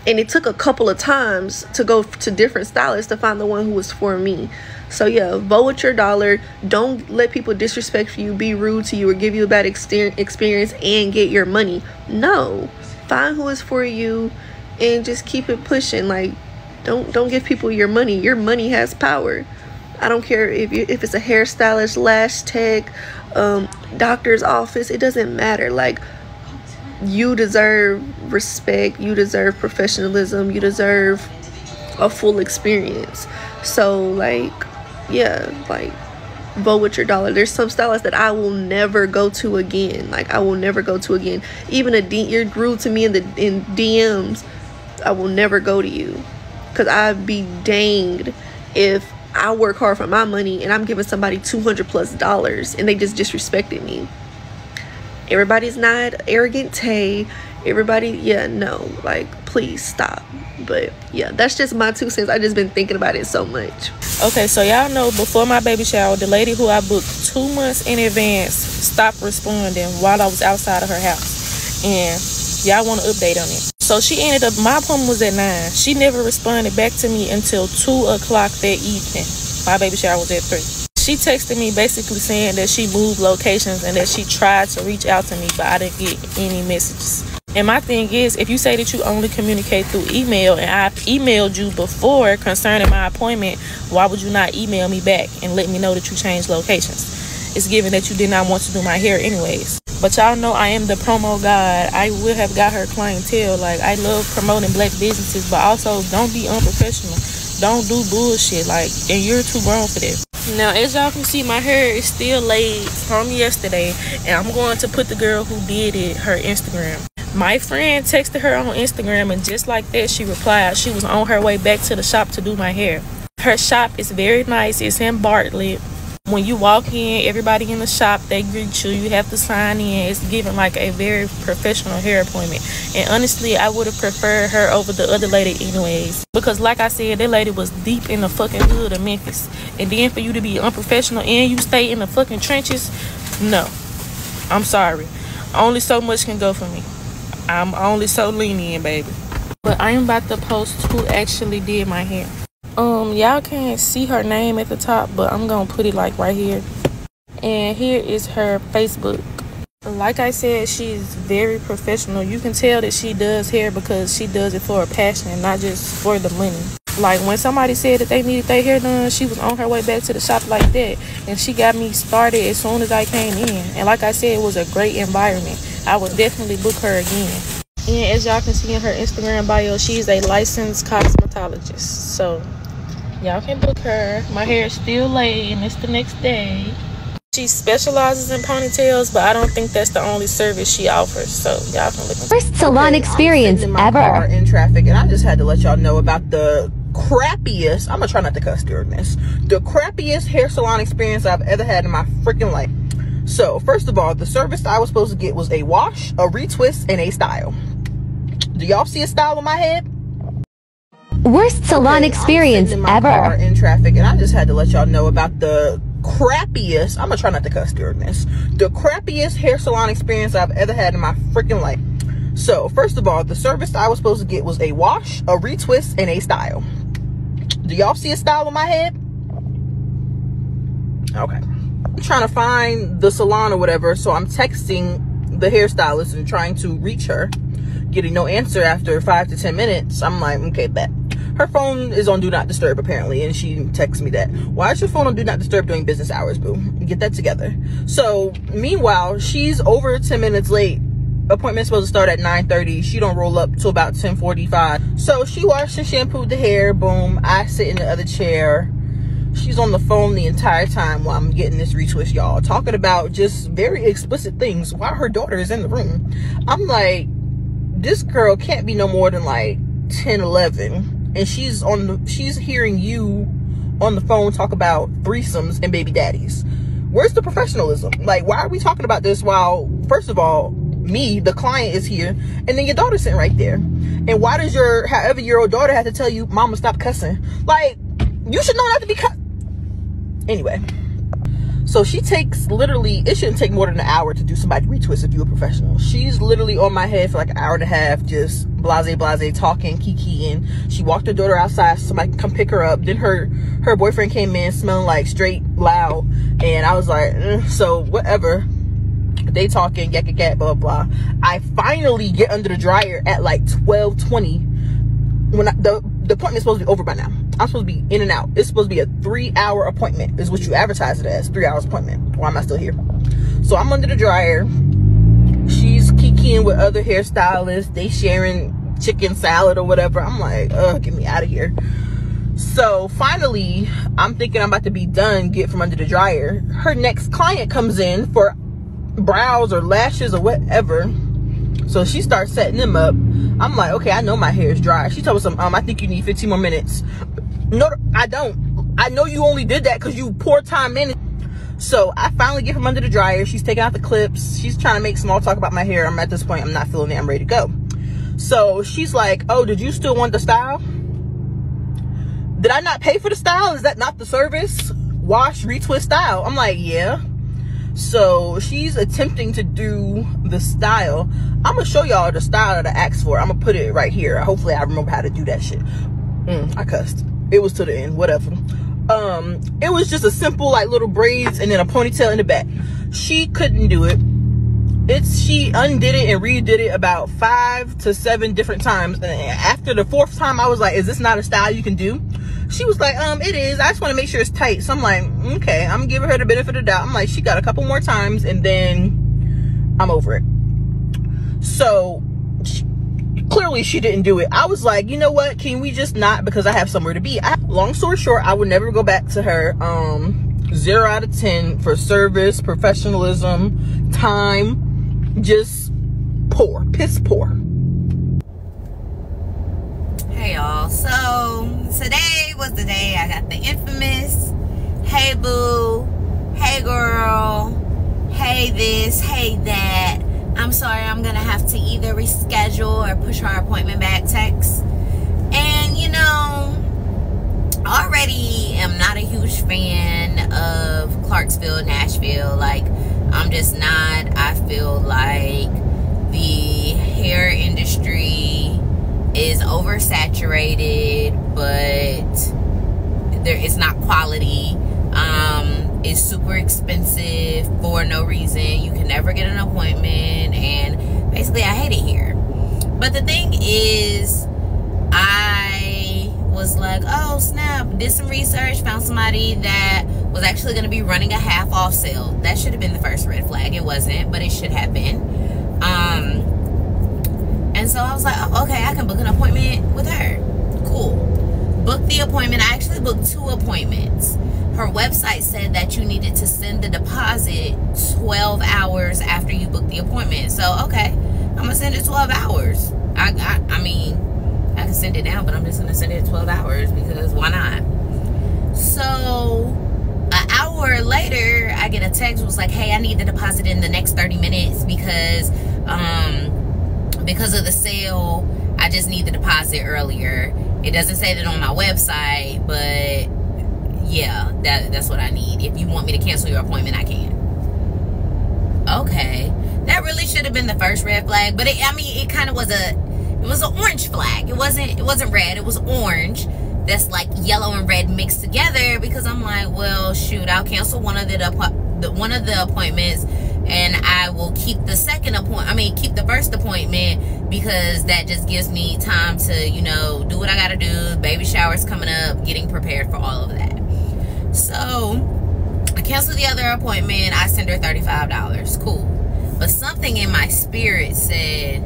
and it took a couple of times to go to different stylists to find the one who was for me. So yeah, vote with your dollar. Don't let people disrespect you, be rude to you, or give you a bad experience and get your money. No, find who is for you and just keep it pushing. Like don't give people your money. Your money has power. I don't care if it's a hairstylist, lash tech, doctor's office, it doesn't matter. Like you deserve respect, you deserve professionalism, you deserve a full experience. So like yeah, like vote with your dollar. There's some stylists that I will never go to again. Like I will never go to again. Even you're rude to me in DMs, I will never go to you, because I'd be danged if I work hard for my money and I'm giving somebody $200+ and they just disrespected me. Everybody's not arrogant Tay. Everybody, yeah, no, like please stop. But yeah, that's just my 2 cents. I just been thinking about it so much. Okay, so y'all know before my baby shower, the lady who I booked 2 months in advance stopped responding while I was outside of her house, and y'all want to update on it. So she ended up, my appointment was at 9. She never responded back to me until 2 o'clock that evening. My baby shower was at 3. She texted me basically saying that she moved locations and that she tried to reach out to me, but I didn't get any messages. And my thing is, if you say that you only communicate through email, and I've emailed you before concerning my appointment, why would you not email me back and let me know that you changed locations? It's given that you did not want to do my hair anyways. But y'all know I am the promo god. I will have got her clientele. Like, I love promoting black businesses, but also don't be unprofessional. Don't do bullshit. Like, and you're too grown for that. Now, as y'all can see, my hair is still laid from yesterday, and I'm going to put the girl who did it, her Instagram. My friend texted her on Instagram, and just like that, she replied. She was on her way back to the shop to do my hair. Her shop is very nice. It's in Bartlett. When you walk in, everybody in the shop, they greet you. You have to sign in. It's given like a very professional hair appointment. And honestly, I would have preferred her over the other lady anyways. Because like I said, that lady was deep in the fucking hood of Memphis. And then for you to be unprofessional and you stay in the fucking trenches, no. I'm sorry. Only so much can go for me. I'm only so lenient, baby. But I am about to post who actually did my hair. Y'all can't see her name at the top, but I'm gonna put it like right here. And here is her Facebook. Like I said, she's very professional. You can tell that she does hair because she does it for a passion and not just for the money. Like when somebody said that they needed their hair done, she was on her way back to the shop like that, and she got me started as soon as I came in. And like I said, it was a great environment. I would definitely book her again. And as y'all can see in her Instagram bio, she's a licensed cosmetologist, so y'all can book her. My hair is still laid and it's the next day. She specializes in ponytails, but I don't think that's the only service she offers, so y'all can look. First salon experience ever. In traffic, and I just had to let y'all know about the crappiest, I'm gonna try not to cuss during this, the crappiest hair salon experience I've ever had in my freaking life. So first of all, the service I was supposed to get was a wash, a retwist, and a style. Do y'all see a style on my head? Worst salon experience in my ever. Car in traffic, and I just had to let y'all know about the crappiest, I'm gonna try not to cuss during this, the crappiest hair salon experience I've ever had in my freaking life. So first of all, the service I was supposed to get was a wash, a retwist, and a style. Do y'all see a style on my head? Okay. I'm trying to find the salon or whatever, so I'm texting the hairstylist and trying to reach her, getting no answer after 5 to 10 minutes. I'm like, okay, bet. Her phone is on do not disturb apparently, and she texts me that. Why is your phone on do not disturb during business hours, boo? Get that together. So meanwhile, she's over 10 minutes late. Appointment's supposed to start at 9:30. She don't roll up till about 10:45. So she washed and shampooed the hair. Boom. I sit in the other chair. She's on the phone the entire time while I'm getting this retwist, y'all, talking about just very explicit things while her daughter is in the room. I'm like, this girl can't be no more than like 10, 11, and she's hearing you on the phone talk about threesomes and baby daddies. Where's the professionalism? Like, why are we talking about this while, first of all, me, the client, is here, and then your daughter's sitting right there? And why does your however-year-old daughter have to tell you, mama, stop cussing? Like, you should know not to be anyway. So she takes, literally, it shouldn't take more than an hour to do somebody retwist if you're a professional. She's literally on my head for like an hour and a half, just blase, talking, kikiing. She walked her daughter outside so somebody can come pick her up. Then her boyfriend came in smelling like straight loud, and I was like, so whatever. They talking, yak, blah, blah. I finally get under the dryer at like 12:20 when the appointment's supposed to be over by now. I'm supposed to be in and out. It's supposed to be a 3-hour appointment, is what you advertise it as. 3 hours appointment. Why am I still here? So I'm under the dryer. She's kikiing with other hairstylists. They sharing chicken salad or whatever. I'm like, get me out of here. So finally, I'm thinking I'm about to be done, get from under the dryer. Her next client comes in for brows or lashes or whatever. So she starts setting them up. I'm like, okay, I know my hair is dry. She told me something, I think you need 15 more minutes. No, I don't. I know you only did that because you pour time in. So I finally get from under the dryer. She's taking out the clips. She's trying to make small talk about my hair. I'm at this point, I'm not feeling it. I'm ready to go. So she's like, oh, did you still want the style? Did I not pay for the style? Is that not the service? Wash, retwist, style. I'm like, yeah. So she's attempting to do the style. I'm gonna show y'all the style that I asked for. I'm gonna put it right here. Hopefully I remember how to do that shit. I cussed. It was to the end, whatever. It was just a simple like little braids and then a ponytail in the back. She couldn't do it. She undid it and redid it about 5 to 7 different times. And after the 4th time, I was like, is this not a style you can do? She was like, it is. I just want to make sure it's tight. So I'm like, okay, I'm giving her the benefit of the doubt. I'm like, she got a couple more times and then I'm over it. So clearly she didn't do it. I was like, you know what? Can we just not? Because I have somewhere to be. Long story short, I would never go back to her. 0 out of 10 for service, professionalism, time. Just poor, piss poor. Hey y'all, so today was the day I got the infamous hey boo, hey girl, hey this, hey that, I'm sorry, I'm gonna have to either reschedule or push our appointment back text. And you know, already am not a huge fan of Clarksville, Nashville. Like, I'm just not. I feel like the hair industry is oversaturated, but it's not quality. It's super expensive for no reason. You can never get an appointment, and basically I hate it here. But the thing is, I was like, oh snap, did some research, found somebody that was actually going to be running a half off sale. That should have been the first red flag. It wasn't, but it should have been. And so I was like, oh, okay, I can book an appointment with her. Cool. Booked the appointment. I actually booked 2 appointments. Her website said that you needed to send the deposit 12 hours after you booked the appointment. So, okay, I'm going to send it 12 hours. I mean, I can send it now, but I'm just going to send it 12 hours because why not? So an hour later, I get a text that was like, hey, I need the deposit in the next 30 minutes because of the sale. I just need the deposit earlier. It doesn't say that on my website, but yeah, that's what I need. If you want me to cancel your appointment, I can. Okay, that really should have been the first red flag, but it kind of was it was an orange flag. It wasn't red, it was orange. That's like yellow and red mixed together, because I'm like, well, shoot, I'll cancel one of the appointments, and I will keep the keep the first appointment, because that just gives me time to, you know, do what I gotta do. Baby shower's coming up, getting prepared for all of that. So I canceled the other appointment. I sent her $35. Cool. But something in my spirit said,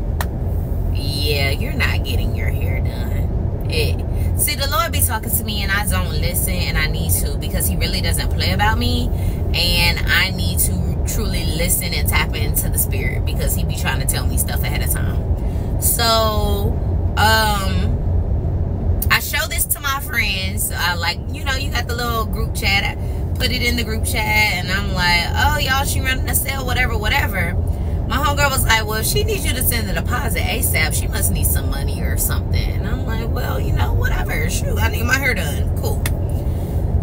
yeah, you're not getting your hair done. See, the Lord be talking to me and I don't listen, and I need to, because he really doesn't play about me, and I need to truly listen and tap into the spirit, because he be trying to tell me stuff ahead of time. So I show this to my friends. Like, you know, you got the little group chat. I put it in the group chat, and I'm like, oh, y'all, she running a sale, whatever. My homegirl was like, well, she needs you to send the deposit ASAP. She must need some money or something. And I'm like, well, you know, whatever. Shoot, I need my hair done. Cool.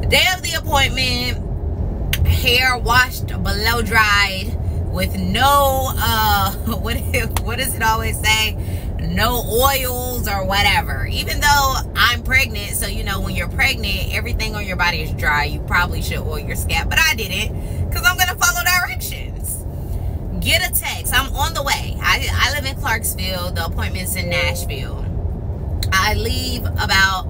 The day of the appointment, hair washed, blow dried, with no, what does it always say? No oils or whatever. Even though I'm pregnant, so, you know, when you're pregnant, everything on your body is dry. You probably should oil your scalp, but I didn't, because I'm going to follow directions. Get a text. I'm on the way. I live in Clarksville. The appointment's in Nashville. I leave about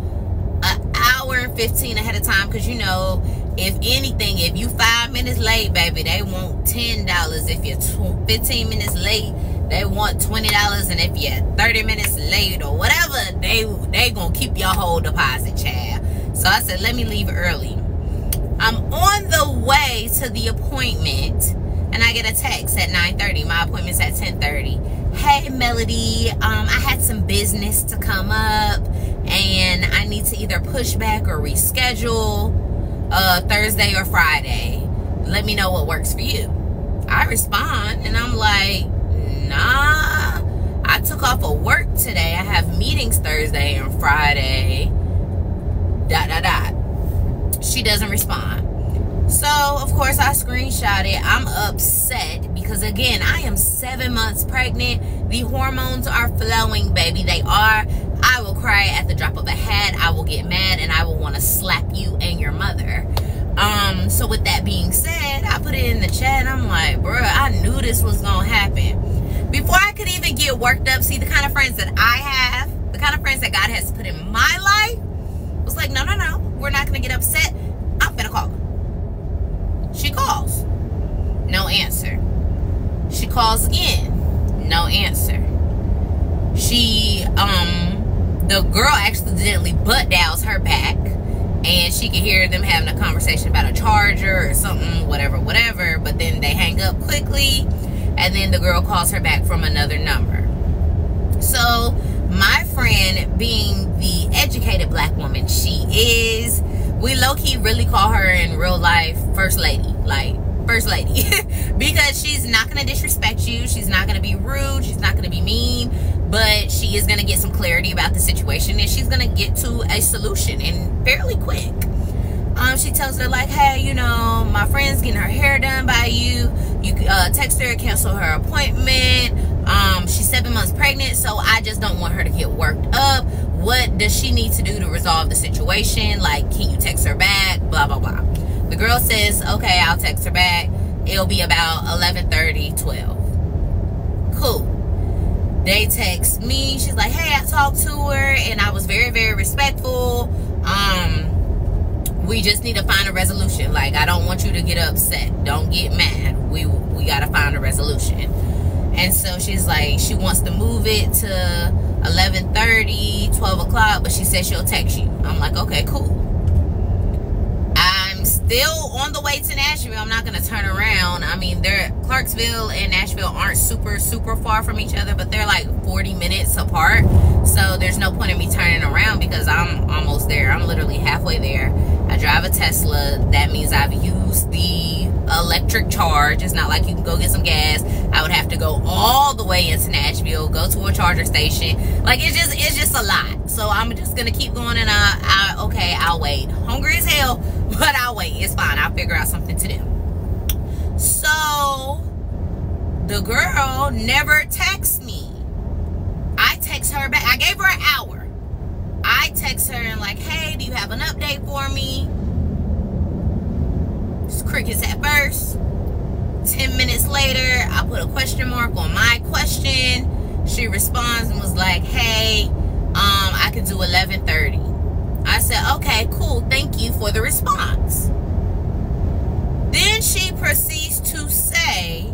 an hour and 15 ahead of time, because, you know, if anything, if you 5 minutes late, baby, they want $10. If you're 15 minutes late, they want $20. And if you're 30 minutes late or whatever, they gonna keep your whole deposit, child. So I said, let me leave early. I'm on the way to the appointment, and I get a text at 9:30. My appointment's at 10:30. Hey, Melody, I had some business to come up, and I need to either push back or reschedule Thursday or Friday. Let me know what works for you. I respond, and I'm like, nah, I took off of work today. I have meetings Thursday and Friday. ... She doesn't respond. So, of course, I screenshot it. I'm upset because, again, I am 7 months pregnant. The hormones are flowing, baby. They are. I will cry at the drop of a hat. I will get mad, and I will want to slap you and your mother. So with that being said, I put it in the chat, and I'm like, bruh, I knew this was going to happen. Before I could even get worked up, see, the kind of friends that I have, the kind of friends that God has put in my life, was like, no, we're not going to get upset. I'm going to call her. She calls. No answer. She calls again. No answer. The girl accidentally butt dials her back, and she could hear them having a conversation about a charger or something, whatever, but then they hang up quickly, and then the girl calls her back from another number. So my friend, being the educated black woman she is, we low-key really call her in real life First Lady, like First Lady, because she's not going to disrespect you, she's not going to be rude, she's not going to be mean, but she is going to get some clarity about the situation, and she's going to get to a solution, and fairly quick. She tells her, like, hey, you know, my friend's getting her hair done by you. You text her, cancel her appointment. She's 7 months pregnant, so I just don't want her to get worked up. What does she need to do to resolve the situation? Like, can you text her back? Blah, blah, blah. The girl says, okay, I'll text her back. It'll be about 11:30, 12. Cool. They text me. She's like, hey, I talked to her, and I was very, very respectful. We just need to find a resolution. Like, I don't want you to get upset. Don't get mad. We got to find a resolution. And so she's like, she wants to move it to 11:30, 12 o'clock, but she says she'll text you. I'm like, okay, cool. I'm still on the way to Nashville. I'm not going to turn around. I mean, Clarksville and Nashville aren't super, super far from each other, but they're like 40 minutes apart. So there's no point in me turning around because I'm almost there. I'm literally halfway there. I drive a Tesla. That means I've used the electric charge. It's not like you can go get some gas. I would have to go all the way into Nashville, go to a charger station. Like, it's just a lot. So I'm just gonna keep going, and I'll wait. Hungry as hell, but I'll wait. It's fine. I'll figure out something to do. So the girl never texts me. I text her back. I gave her an hour. I text her and like, hey, do you have an update for me? It's crickets at first. 10 minutes later, I put a question mark on my question. She responds and was like, hey, I could do 11:30. I said, okay, cool. Thank you for the response. Then she proceeds to say,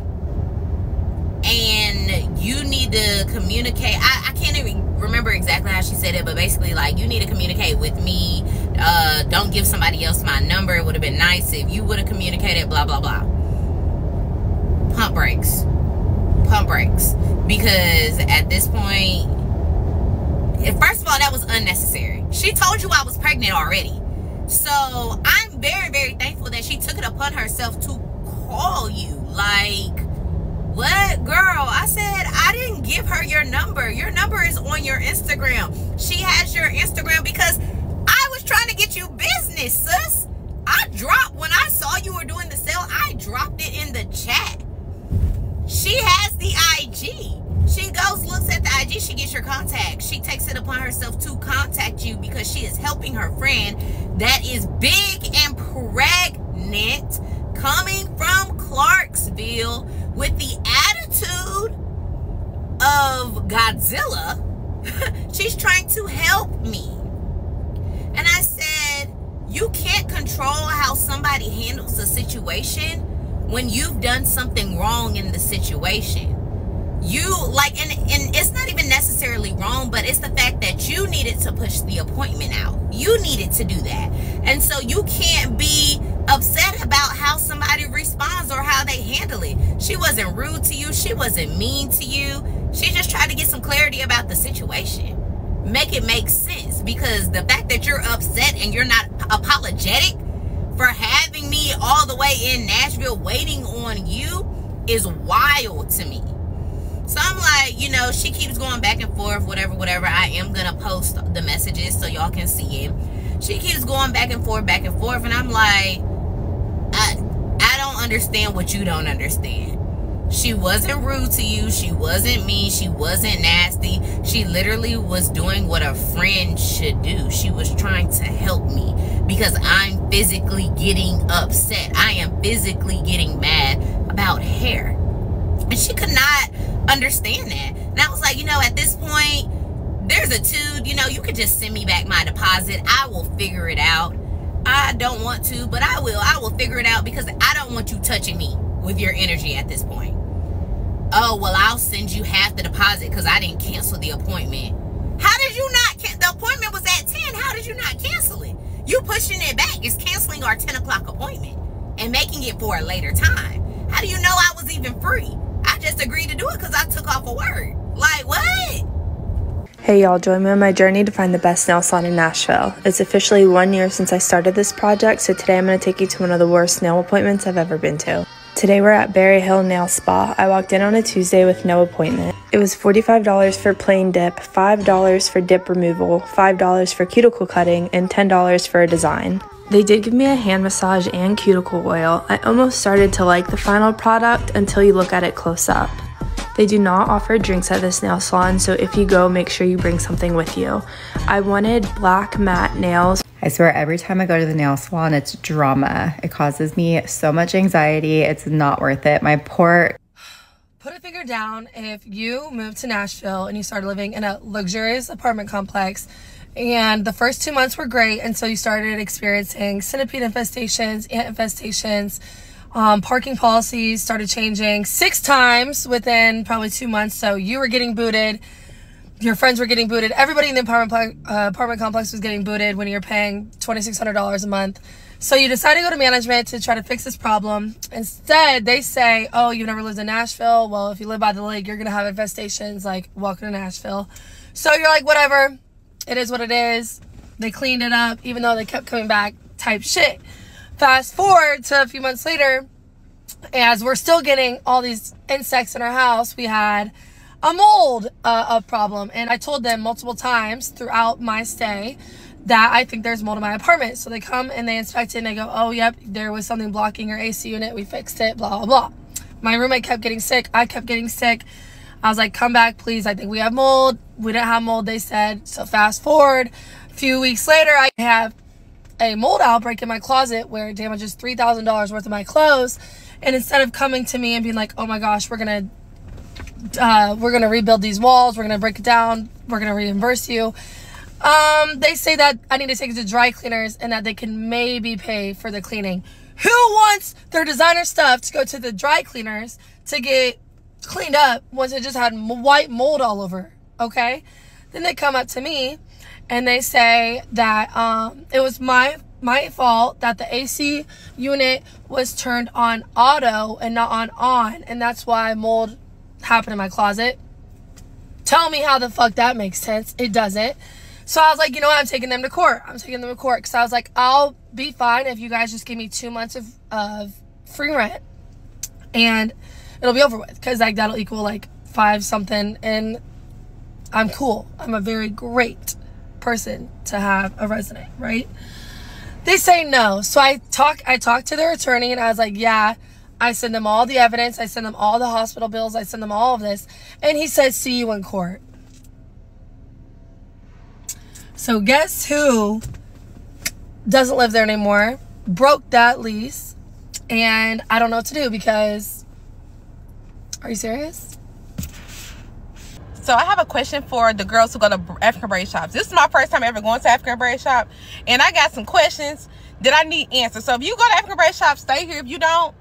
and you need to communicate. I can't even remember exactly how she said it, but basically like, you need to communicate with me. Don't give somebody else my number. It would have been nice if you would have communicated, blah, blah, blah. Pump brakes. Pump brakes. Because at this point, first of all, that was unnecessary. She told you I was pregnant already. So I'm very, very thankful that she took it upon herself to call you. Like, what? Girl, I said, I didn't give her your number. Your number is on your Instagram. She has your Instagram because I was trying to get you business, sis. I dropped, when I saw you were doing the sale, I dropped it in the chat. She has the IG. She goes, looks at the IG, she gets your contact. She takes it upon herself to contact you because she is helping her friend that is big and pregnant, coming from Clarksville with the attitude of Godzilla. She's trying to help me. And I said, you can't control how somebody handles a situation when you've done something wrong in the situation. You like, and it's not even necessarily wrong, but it's the fact that you needed to push the appointment out. You needed to do that. And so you can't be upset about how somebody responds or how they handle it. She wasn't rude to you. She wasn't mean to you. She just tried to get some clarity about the situation. Make it make sense, because the fact that you're upset and you're not apologetic for having me all the way in Nashville waiting on you is wild to me. So I'm like, you know, she keeps going back and forth, whatever. I am going to post the messages so y'all can see it. She keeps going back and forth. And I'm like, I don't understand what you don't understand. She wasn't rude to you. She wasn't mean. She wasn't nasty. She literally was doing what a friend should do. She was trying to help me because I'm physically getting upset. I am physically getting mad about hair. And she could not understand that. And I was like, you know, at this point, there's a dude, you know, you could just send me back my deposit. I will figure it out. I don't want to, but I will figure it out because I don't want you touching me with your energy at this point. Oh, well, I'll send you half the deposit because I didn't cancel the appointment. How did you not? The appointment was at 10. How did you not cancel it? You pushing it back is canceling our 10 o'clock appointment and making it for a later time. How do you know I was even free? I just agreed to do it because I took off a word. Like, what? Hey y'all, join me on my journey to find the best nail salon in Nashville. It's officially 1 year since I started this project, so today I'm going to take you to one of the worst nail appointments I've ever been to. Today we're at Berry Hill Nail Spa. I walked in on a Tuesday with no appointment. It was $45 for plain dip, $5 for dip removal, $5 for cuticle cutting, and $10 for a design. They did give me a hand massage and cuticle oil. I almost started to like the final product until you look at it close up. They do not offer drinks at this nail salon, so if you go, make sure you bring something with you. I wanted black matte nails. I swear every time I go to the nail salon, it's drama. It causes me so much anxiety. It's not worth it. My poor... Put a finger down if you moved to Nashville and you started living in a luxurious apartment complex and the first 2 months were great until you started experiencing centipede infestations, ant infestations, parking policies started changing 6 times within probably 2 months. So you were getting booted. Your friends were getting booted. Everybody in the apartment complex was getting booted when you're paying $2,600 a month. So you decide to go to management to try to fix this problem. Instead, they say, oh, you've never lived in Nashville. Well, if you live by the lake, you're going to have infestations. Like, welcome to Nashville. So you're like, whatever. It is what it is. They cleaned it up, even though they kept coming back type shit. Fast forward to a few months later, as we're still getting all these insects in our house, we had a mold problem. And I told them multiple times throughout my stay that I think there's mold in my apartment. So they come and they inspect it and they go, oh, yep, there was something blocking your AC unit. We fixed it, blah, blah, blah. My roommate kept getting sick. I kept getting sick. I was like, come back, please. I think we have mold. We didn't have mold, they said. So fast forward, a few weeks later, I have a mold outbreak in my closet where it damages $3,000 worth of my clothes. And instead of coming to me and being like, oh my gosh, we're gonna rebuild these walls, we're gonna break it down, we're gonna reimburse you, they say that I need to take it to dry cleaners and that they can maybe pay for the cleaning. Who wants their designer stuff to go to the dry cleaners to get cleaned up once it just had white mold all over? Okay, then they come up to me and they say that it was my fault that the AC unit was turned on auto and not on, and that's why mold happened in my closet. Tell me how the fuck that makes sense. It doesn't. So I was like, you know what, I'm taking them to court. Because I was like, I'll be fine if you guys just give me 2 months of free rent and it'll be over with, because like that'll equal like 5 something, and I'm cool. I'm a very great person to have a resident, right? They say no. So I talked to their attorney and I was like, yeah. I send them all the evidence. I send them all the hospital bills. I send them all of this. And he says, see you in court. So guess who doesn't live there anymore? Broke that lease. And I don't know what to do because... Are you serious? So I have a question for the girls who go to African braid shops. This is my first time ever going to African braid shop. And I got some questions that I need answered. So if you go to African braid shop, stay here. If you don't.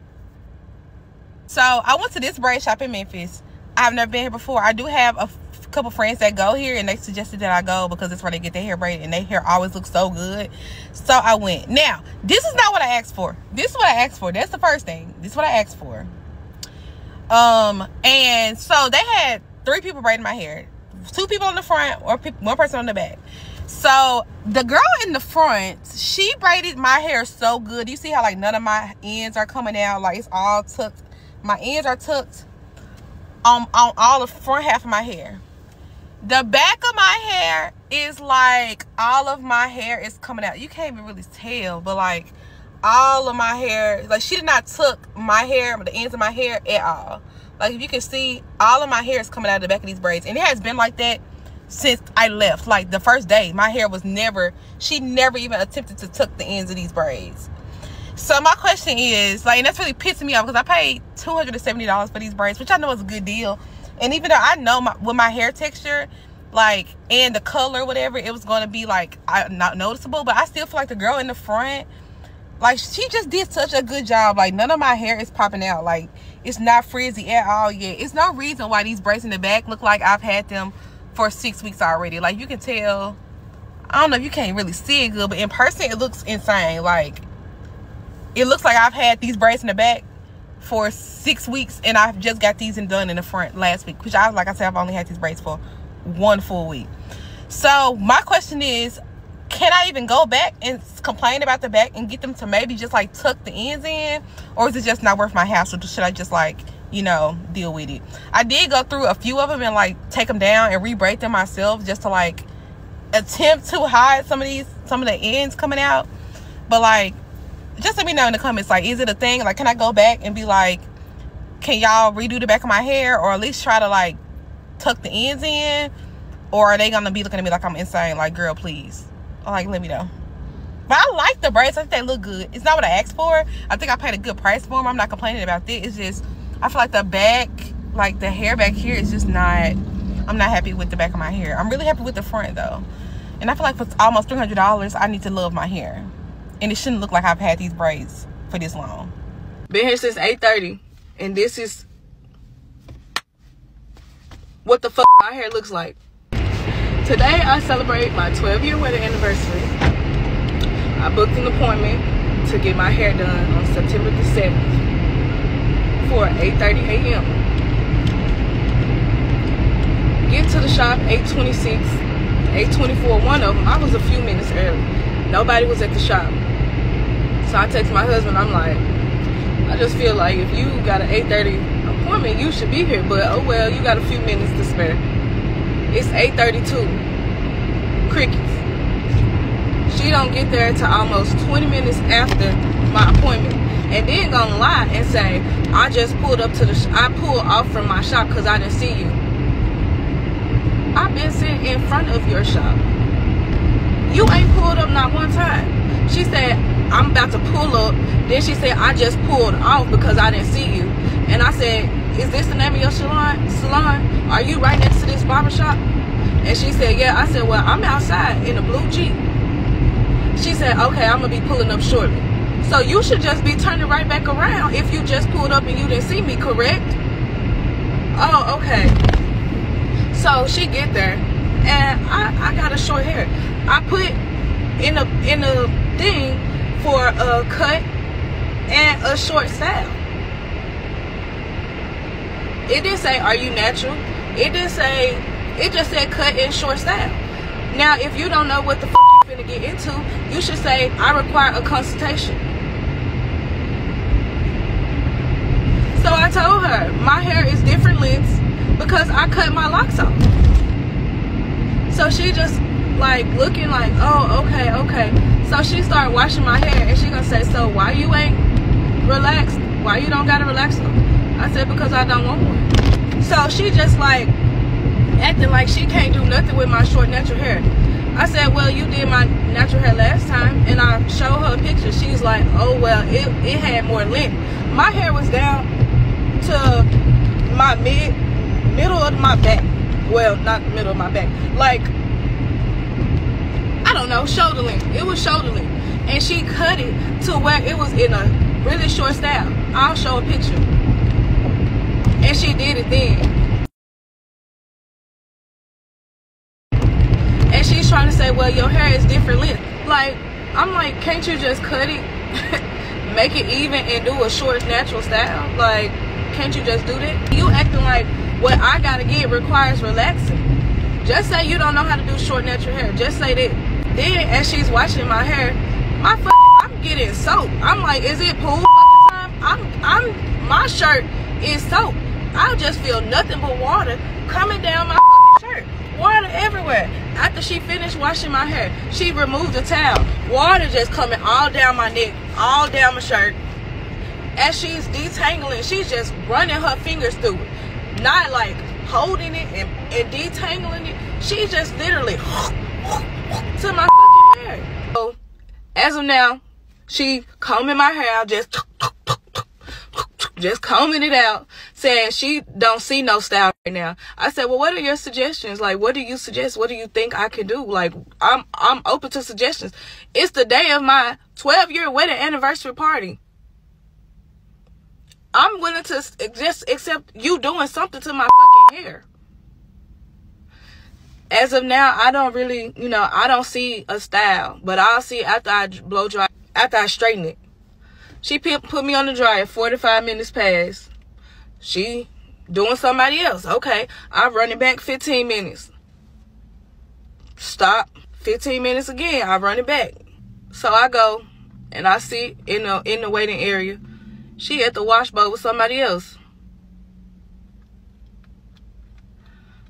So I went to this braid shop in Memphis. I've never been here before. I do have a couple friends that go here, and they suggested that I go because it's where they get their hair braided, and their hair always looks so good. So I went. Now, this is not what I asked for. This is what I asked for. That's the first thing. This is what I asked for. And so they had 3 people braiding my hair. 2 people on the front or 1 person on the back. So the girl in the front, she braided my hair so good. You see how like none of my ends are coming out, like it's all tucked. My ends are tucked on all the front half of my hair. The back of my hair is like all of my hair is coming out. You can't even really tell, but like all of my hair, like she did not tuck my hair, the ends of my hair at all. Like if you can see, all of my hair is coming out of the back of these braids, and it has been like that since I left. Like the first day, my hair was never, she never even attempted to tuck the ends of these braids. So my question is, like, and that's really pissing me off because I paid $270 for these braids, which I know is a good deal. And even though I know with my hair texture, like, and the color, whatever, it was going to be, like, not noticeable. But I still feel like the girl in the front, like, she just did such a good job. Like, none of my hair is popping out. Like, it's not frizzy at all yet. It's no reason why these braids in the back look like I've had them for 6 weeks already. Like, you can tell, I don't know if you can't really see it good, but in person, it looks insane. Like, it looks like I've had these braids in the back for 6 weeks, and I've just got these done in the front last week, which like I said, I've only had these braids for 1 full week. So my question is, can I even go back and complain about the back and get them to maybe just like tuck the ends in, or is it just not worth my hassle? Should I just like, you know, deal with it? I did go through a few of them and like take them down and re-braid them myself just to like attempt to hide some of the ends coming out. But like, just let me know in the comments, like, is it a thing? Like, can I go back and be like, can y'all redo the back of my hair, or at least try to like tuck the ends in? Or are they gonna be looking at me like I'm insane? Like, girl, please, like, let me know. But I like the braids. I think they look good. It's not what I asked for. I think I paid a good price for them. I'm not complaining about that. It's just, I feel like the back, like the hair back here is just not, I'm not happy with the back of my hair. I'm really happy with the front though. And I feel like for almost $300, I need to love my hair. And it shouldn't look like I've had these braids for this long. Been here since 8:30, and this is what the fuck my hair looks like. Today I celebrate my 12-year wedding anniversary. I booked an appointment to get my hair done on September the 7th for 8:30 a.m. Get to the shop 8:26, 8:24. One of them, I was a few minutes early. Nobody was at the shop. So I text my husband, I'm like, I just feel like if you got an 8:30 appointment, you should be here. But oh well, you got a few minutes to spare. It's 8:32. Crickets. She don't get there to almost 20 minutes after my appointment. And then gonna lie and say, I just pulled up to I pulled off from my shop because I didn't see you. I've been sitting in front of your shop. You ain't pulled up not one time. She said, I'm about to pull up. Then she said, I just pulled off because I didn't see you. And I said, is this the name of your salon? Are you right next to this barbershop? And she said, yeah. I said, well, I'm outside in a blue Jeep. She said, okay, I'm going to be pulling up shortly. So you should just be turning right back around if you just pulled up and you didn't see me, correct? Oh, okay. So she get there, and I got a short hair. I put in a thing for a cut and a short style. It didn't say, are you natural? It didn't say, it just said cut and short style. Now, if you don't know what the f you're finna get into, you should say, I require a consultation. So I told her, my hair is different lengths because I cut my locks off. So she just like looking like, oh, okay. So she started washing my hair, and she gonna say, so why you ain't relaxed? Why you don't gotta relax them? I said, because I don't want one. So she just like acting like she can't do nothing with my short natural hair. I said, well, you did my natural hair last time, and I showed her a picture. She's like, oh, well, it had more length. My hair was down to my middle of my back. Well, not the middle of my back. Like, I don't know, shoulder length. It was shoulder length. And she cut it to where it was in a really short style. I'll show a picture. And she did it then. And she's trying to say, well, your hair is different length. Like, I'm like, can't you just cut it, make it even, and do a short natural style? Like, can't you just do that? You acting like what I gotta get requires relaxing. Just say you don't know how to do short natural hair. Just say that. Then as she's washing my hair, I'm getting soap. I'm like, is it pool time? My shirt is soap. I just feel nothing but water coming down my shirt. Water everywhere. After she finished washing my hair, she removed the towel. Water just coming all down my neck, all down my shirt. As she's detangling, she's just running her fingers through it. Not like holding it and detangling it. She's just literally to my fucking hair. So, as of now, she combing my hair out, just combing it out, saying she don't see no style right now. I said, well, what are your suggestions? Like, what do you suggest? What do you think I can do? Like, I'm open to suggestions. It's the day of my 12-year wedding anniversary party. I'm willing to just accept you doing something to my fucking hair. As of now, I don't really, I don't see a style. But I'll see after I blow dry, after I straighten it. She put me on the dryer, 45 minutes past. She doing somebody else. Okay, I run it back 15 minutes. Stop. 15 minutes again, I run it back. So I go and I sit in the waiting area. She at the washboard with somebody else.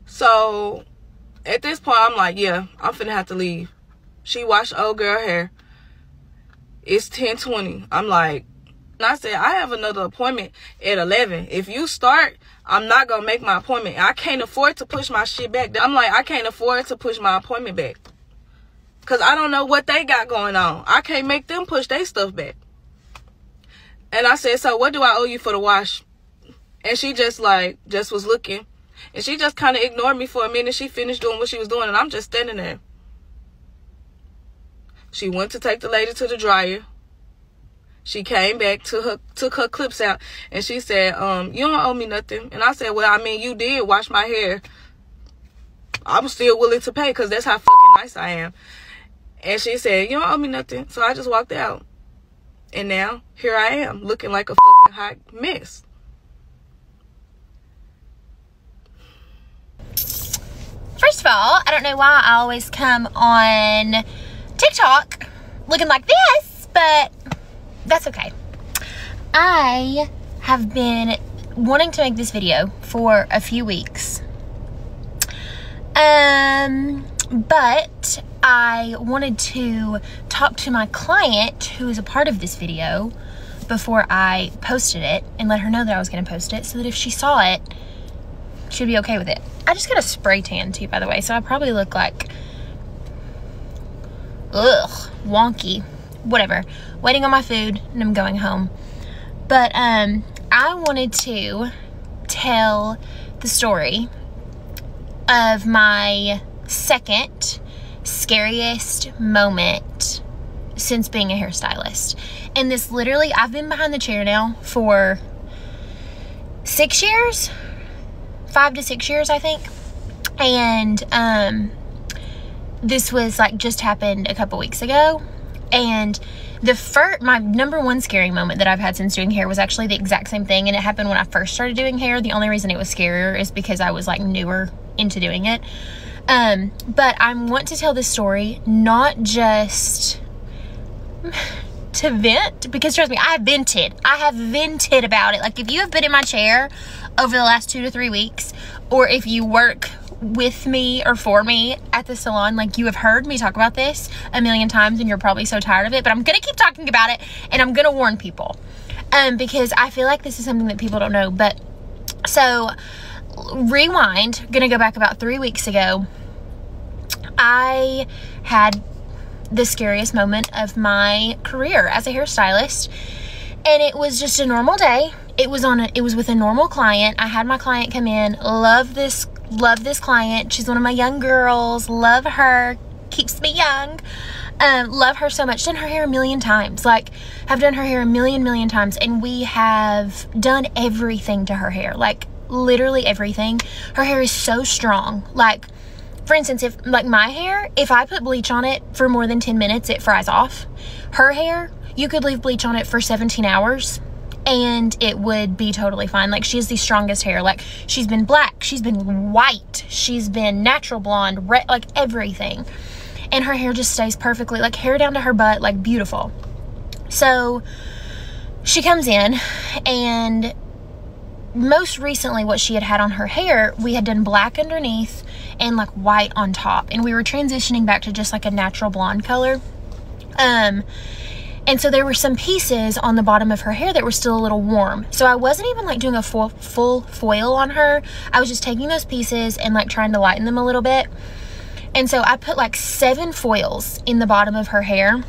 So at this point, I'm like, yeah, I'm finna have to leave. She washed old girl hair. It's 10:20. I'm like, and I said, I have another appointment at 11. If you start, I'm not gonna make my appointment. I can't afford to push my shit back. I'm like, I can't afford to push my appointment back. Because I don't know what they got going on. I can't make them push their stuff back. And I said, so what do I owe you for the wash? And she just was looking. And she just kind of ignored me for a minute. She finished doing what she was doing, and I'm just standing there. She went to take the lady to the dryer. She came back, took her clips out, and she said, you don't owe me nothing. And I said, well, I mean, you did wash my hair. I'm still willing to pay because that's how fucking nice I am. And she said, you don't owe me nothing. So I just walked out. And now, here I am, looking like a fucking hot mess. First of all, I don't know why I always come on TikTok looking like this, but that's okay. I have been wanting to make this video for a few weeks. But I wanted to talk to my client who is a part of this video before I posted it and let her know that I was going to post it so that if she saw it, she'd be okay with it. I just got a spray tan too, by the way, so I probably look like, wonky. Whatever. Waiting on my food and I'm going home. But I wanted to tell the story of my second scariest moment since being a hairstylist. And this literally, I've been behind the chair now for 6 years, 5 to 6 years, I think. And this was like just happened a couple weeks ago. And my number one scary moment that I've had since doing hair was actually the exact same thing. And it happened when I first started doing hair. The only reason it was scarier is because I was like newer into doing it. But I want to tell this story not just to vent, because trust me, I have vented about it. Like, if you have been in my chair over the last 2 to 3 weeks, or if you work with me or for me at the salon, like, you have heard me talk about this a million times and you're probably so tired of it, but I'm gonna keep talking about it and I'm gonna warn people, because I feel like this is something that people don't know. But so rewind, gonna go back about 3 weeks ago. I had the scariest moment of my career as a hairstylist, and it was just a normal day. It was with a normal client. I had my client come in. Love this client. She's one of my young girls. Love her. Keeps me young. Love her so much. Done her hair a million times. Like, have done her hair a million times, and we have done everything to her hair. Like, literally everything. Her hair is so strong. Like, for instance, if like my hair, if I put bleach on it for more than 10 minutes, it fries off. Her hair, you could leave bleach on it for 17 hours and it would be totally fine. Like, she has the strongest hair. Like, she's been black, she's been white, she's been natural blonde, red, like everything. And her hair just stays perfectly, like hair down to her butt, like beautiful. So she comes in, and most recently what she had on her hair, we had done black underneath and like white on top, and we were transitioning back to just like a natural blonde color. And so there were some pieces on the bottom of her hair that were still a little warm. So I wasn't even like doing a full foil on her. I was just taking those pieces and like trying to lighten them a little bit. And so I put like 7 foils in the bottom of her hair.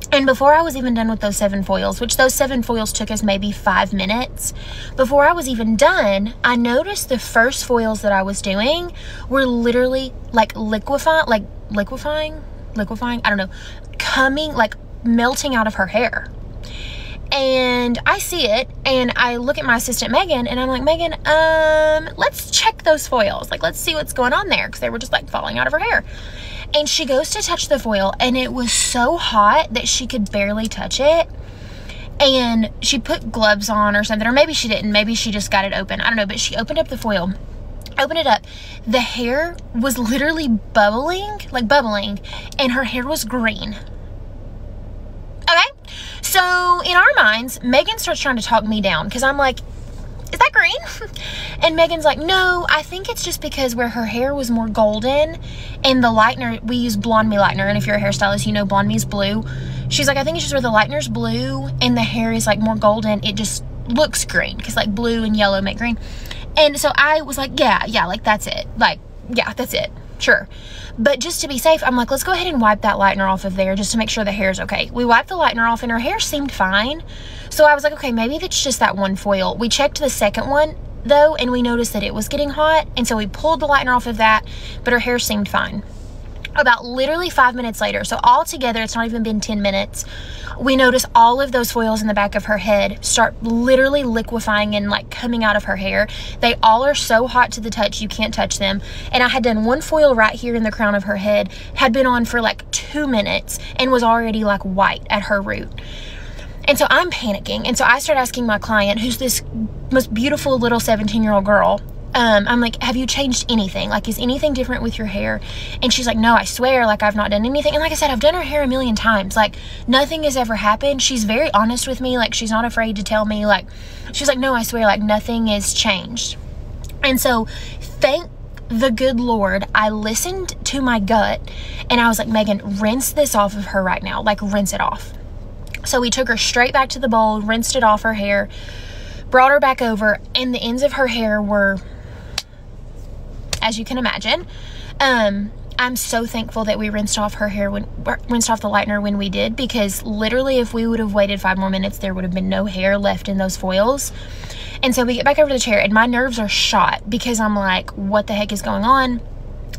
And before I was even done with those 7 foils, which those 7 foils took us maybe 5 minutes, before I was even done, I noticed the first foils that I was doing were literally like liquefying, I don't know, coming, like melting out of her hair. And I see it, and I look at my assistant Megan, and I'm like, Megan, let's check those foils. Like, let's see what's going on there, because they were just like falling out of her hair. And she goes to touch the foil, and it was so hot that she could barely touch it. And she put gloves on or something, or maybe she didn't. Maybe she just got it open. I don't know, but she opened up the foil, opened it up. The hair was literally bubbling, and her hair was green. Okay? So in our minds, Megan starts trying to talk me down, because I'm like, is that green? And Megan's like, no, I think it's just because where her hair was more golden, and the lightener, we use Blonde Me lightener, and if you're a hairstylist, you know Blonde Me's blue. She's like, I think it's just where the lightener's blue and the hair is like more golden, it just looks green, because like blue and yellow make green. And so I was like, yeah, like that's it. Like, yeah, that's it. Sure. But just to be safe, I'm like, let's go ahead and wipe that lightener off of there just to make sure the hair's okay. We wiped the lightener off, and her hair seemed fine. So I was like, okay, maybe that's just that one foil. We checked the second one though, and we noticed that it was getting hot, and so we pulled the lightener off of that, but her hair seemed fine. About literally 5 minutes later, so all together, it's not even been 10 minutes, we notice all of those foils in the back of her head start literally liquefying and like coming out of her hair. They all are so hot to the touch, you can't touch them. And I had done one foil right here in the crown of her head, had been on for like 2 minutes, and was already like white at her root. And so I'm panicking, and so I start asking my client, who's this most beautiful little 17-year-old girl, I'm like, have you changed anything? Like, is anything different with your hair? And she's like, no, I swear, like, I've not done anything. And like I said, I've done her hair a million times. Like, nothing has ever happened. She's very honest with me. Like, she's not afraid to tell me. Like, she's like, no, I swear, like, nothing has changed. And so, thank the good Lord, I listened to my gut and I was like, Megan, rinse this off of her right now. Like, rinse it off. So we took her straight back to the bowl, rinsed it off her hair, brought her back over, and the ends of her hair were, as you can imagine. I'm so thankful that we rinsed off her hair, rinsed off the lightener when we did, because literally if we would have waited 5 more minutes, there would have been no hair left in those foils. And so we get back over to the chair and my nerves are shot because I'm like, what the heck is going on?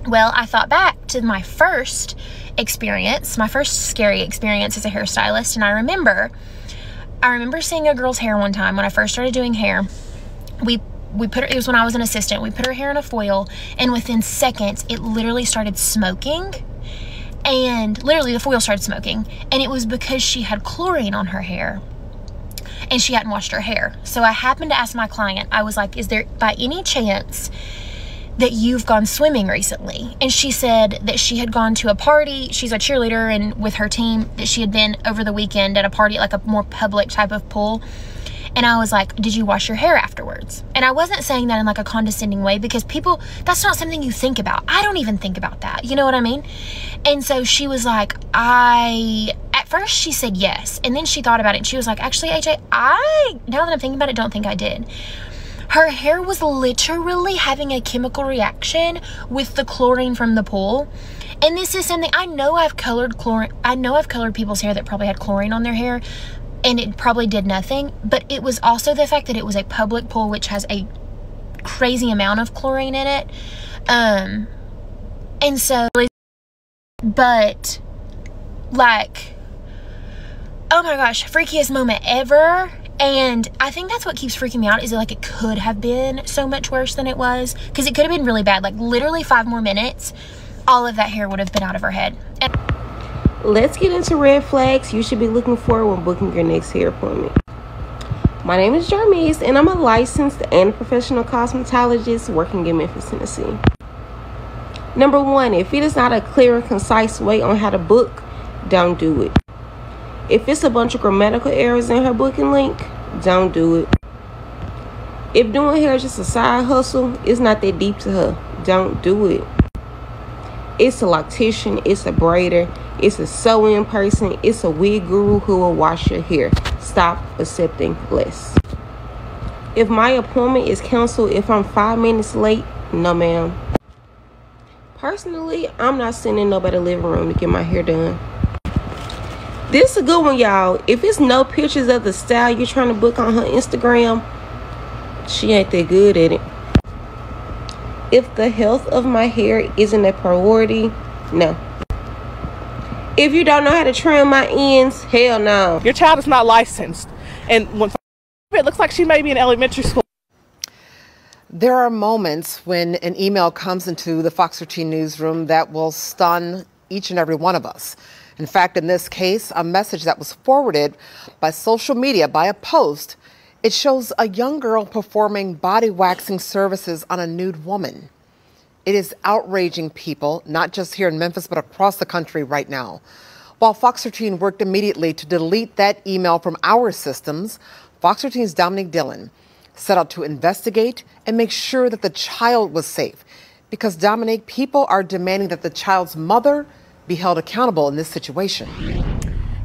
Well, I thought back to my first experience, my first scary experience as a hairstylist. And I remember seeing a girl's hair one time when I first started doing hair. We put her, it was when I was an assistant, we put her hair in a foil, and within seconds, it literally started smoking. And literally the foil started smoking. And it was because she had chlorine on her hair. And she hadn't washed her hair. So I happened to ask my client, I was like, is there by any chance that you've gone swimming recently? And she said that she had gone to a party. She's a cheerleader, and with her team, that she had been over the weekend at a party, like a more public type of pool. And I was like, did you wash your hair afterwards? And I wasn't saying that in like a condescending way, because people, that's not something you think about. I don't even think about that. You know what I mean? And so she was like, at first she said yes. And then she thought about it and she was like, actually, AJ, now that I'm thinking about it, don't think I did. Her hair was literally having a chemical reaction with the chlorine from the pool. And this is something, I know I've colored people's hair that probably had chlorine on their hair, and it probably did nothing, but it was also the fact that it was a public pool, which has a crazy amount of chlorine in it. And so, but like, oh my gosh, freakiest moment ever. And I think that's what keeps freaking me out, is like it could have been so much worse than it was, because it could have been really bad. Like literally 5 more minutes, all of that hair would have been out of her head. Let's get into red flags you should be looking for when booking your next hair appointment. My name is Jarmise, and I'm a licensed and professional cosmetologist working in Memphis, Tennessee. Number 1, if it is not a clear and concise way on how to book, don't do it. If it's a bunch of grammatical errors in her booking link, don't do it. If doing hair is just a side hustle, it's not that deep to her, don't do it. It's a loctician, it's a braider, it's a sew-in person, it's a wig guru who will wash your hair. Stop accepting less. If my appointment is canceled if I'm 5 minutes late, no ma'am. Personally, I'm not sitting in nobody's living room to get my hair done. This is a good one, y'all. If it's no pictures of the style you're trying to book on her Instagram, she ain't that good at it. If the health of my hair isn't a priority, no. If you don't know how to trim my ends, hell no. Your child is not licensed. And when it looks like she may be in elementary school. There are moments when an email comes into the Fox 13 newsroom that will stun each and every one of us. In fact, in this case, a message that was forwarded by social media, by a post, it shows a young girl performing body waxing services on a nude woman. It is outraging people, not just here in Memphis, but across the country right now. While Fox 13 worked immediately to delete that email from our systems, Fox 13's Dominique Dillon set out to investigate and make sure that the child was safe. Because, Dominique, people are demanding that the child's mother be held accountable in this situation.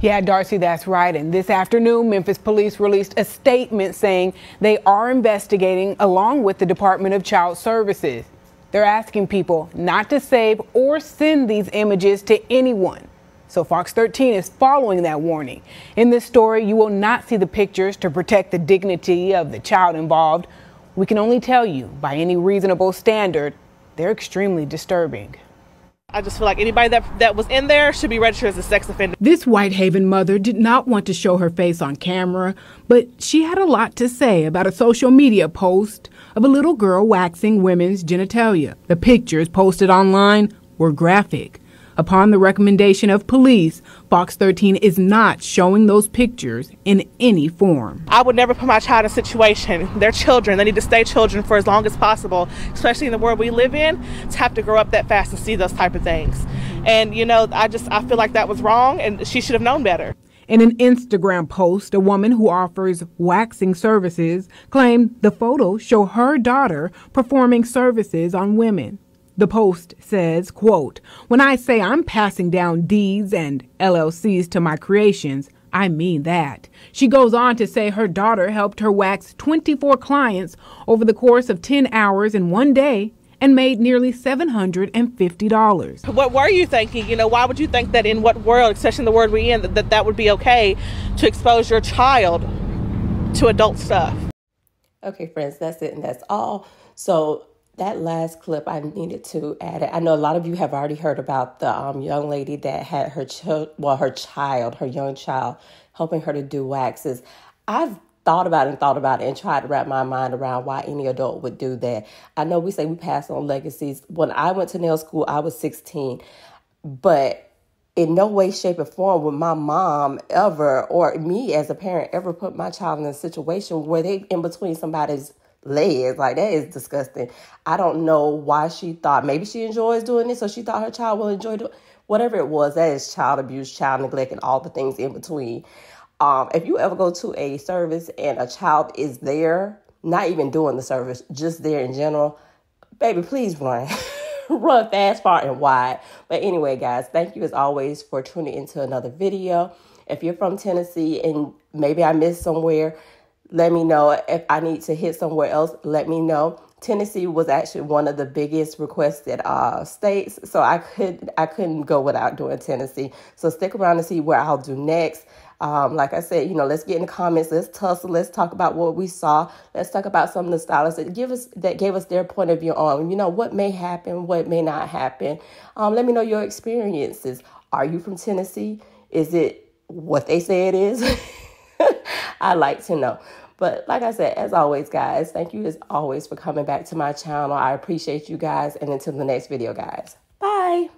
Yeah, Darcy, that's right. And this afternoon, Memphis police released a statement saying they are investigating along with the Department of Child Services. They're asking people not to save or send these images to anyone. So Fox 13 is following that warning. In this story, you will not see the pictures to protect the dignity of the child involved. We can only tell you, by any reasonable standard, they're extremely disturbing. I just feel like anybody that was in there should be registered as a sex offender. This Whitehaven mother did not want to show her face on camera, but she had a lot to say about a social media post of a little girl waxing women's genitalia. The pictures posted online were graphic. Upon the recommendation of police, Fox 13 is not showing those pictures in any form. I would never put my child in a situation. They're children. They need to stay children for as long as possible, especially in the world we live in, to have to grow up that fast and see those type of things. And, you know, I feel like that was wrong, and she should have known better. In an Instagram post, a woman who offers waxing services claimed the photos show her daughter performing services on women. The Post says, quote, "When I say I'm passing down deeds and LLCs to my creations, I mean that." She goes on to say her daughter helped her wax 24 clients over the course of 10 hours in one day and made nearly $750. What were you thinking? You know, why would you think that in what world, especially in the world we're in, that would be okay to expose your child to adult stuff? Okay, friends, that's it and that's all. So that last clip, I needed to add it. I know a lot of you have already heard about the young lady that had her young child, helping her to do waxes. I've thought about it and tried to wrap my mind around why any adult would do that. I know we say we pass on legacies. When I went to nail school, I was 16, but in no way, shape, or form would my mom ever, or me as a parent, ever put my child in a situation where they in between somebody's legs. Like, that is disgusting. I don't know why she thought, maybe she enjoys doing this, so she thought her child will enjoy doing whatever it was. That is child abuse, child neglect, and all the things in between. If you ever go to a service and a child is there, not even doing the service, just there in general, baby, please run. Run fast, far, and wide. But anyway, guys, thank you as always for tuning into another video. If you're from Tennessee and maybe I missed somewhere, let me know. If I need to hit somewhere else, let me know. Tennessee was actually one of the biggest requested states, so I couldn't go without doing Tennessee. So stick around to see where I'll do next. Like I said, let's get in the comments. Let's tussle. Let's talk about what we saw. Let's talk about some of the stylists that gave us their point of view on, what may happen, what may not happen. Let me know your experiences. Are you from Tennessee? Is it what they say it is? I'd like to know. But like I said, as always, guys, thank you as always for coming back to my channel. I appreciate you guys. And until the next video, guys. Bye.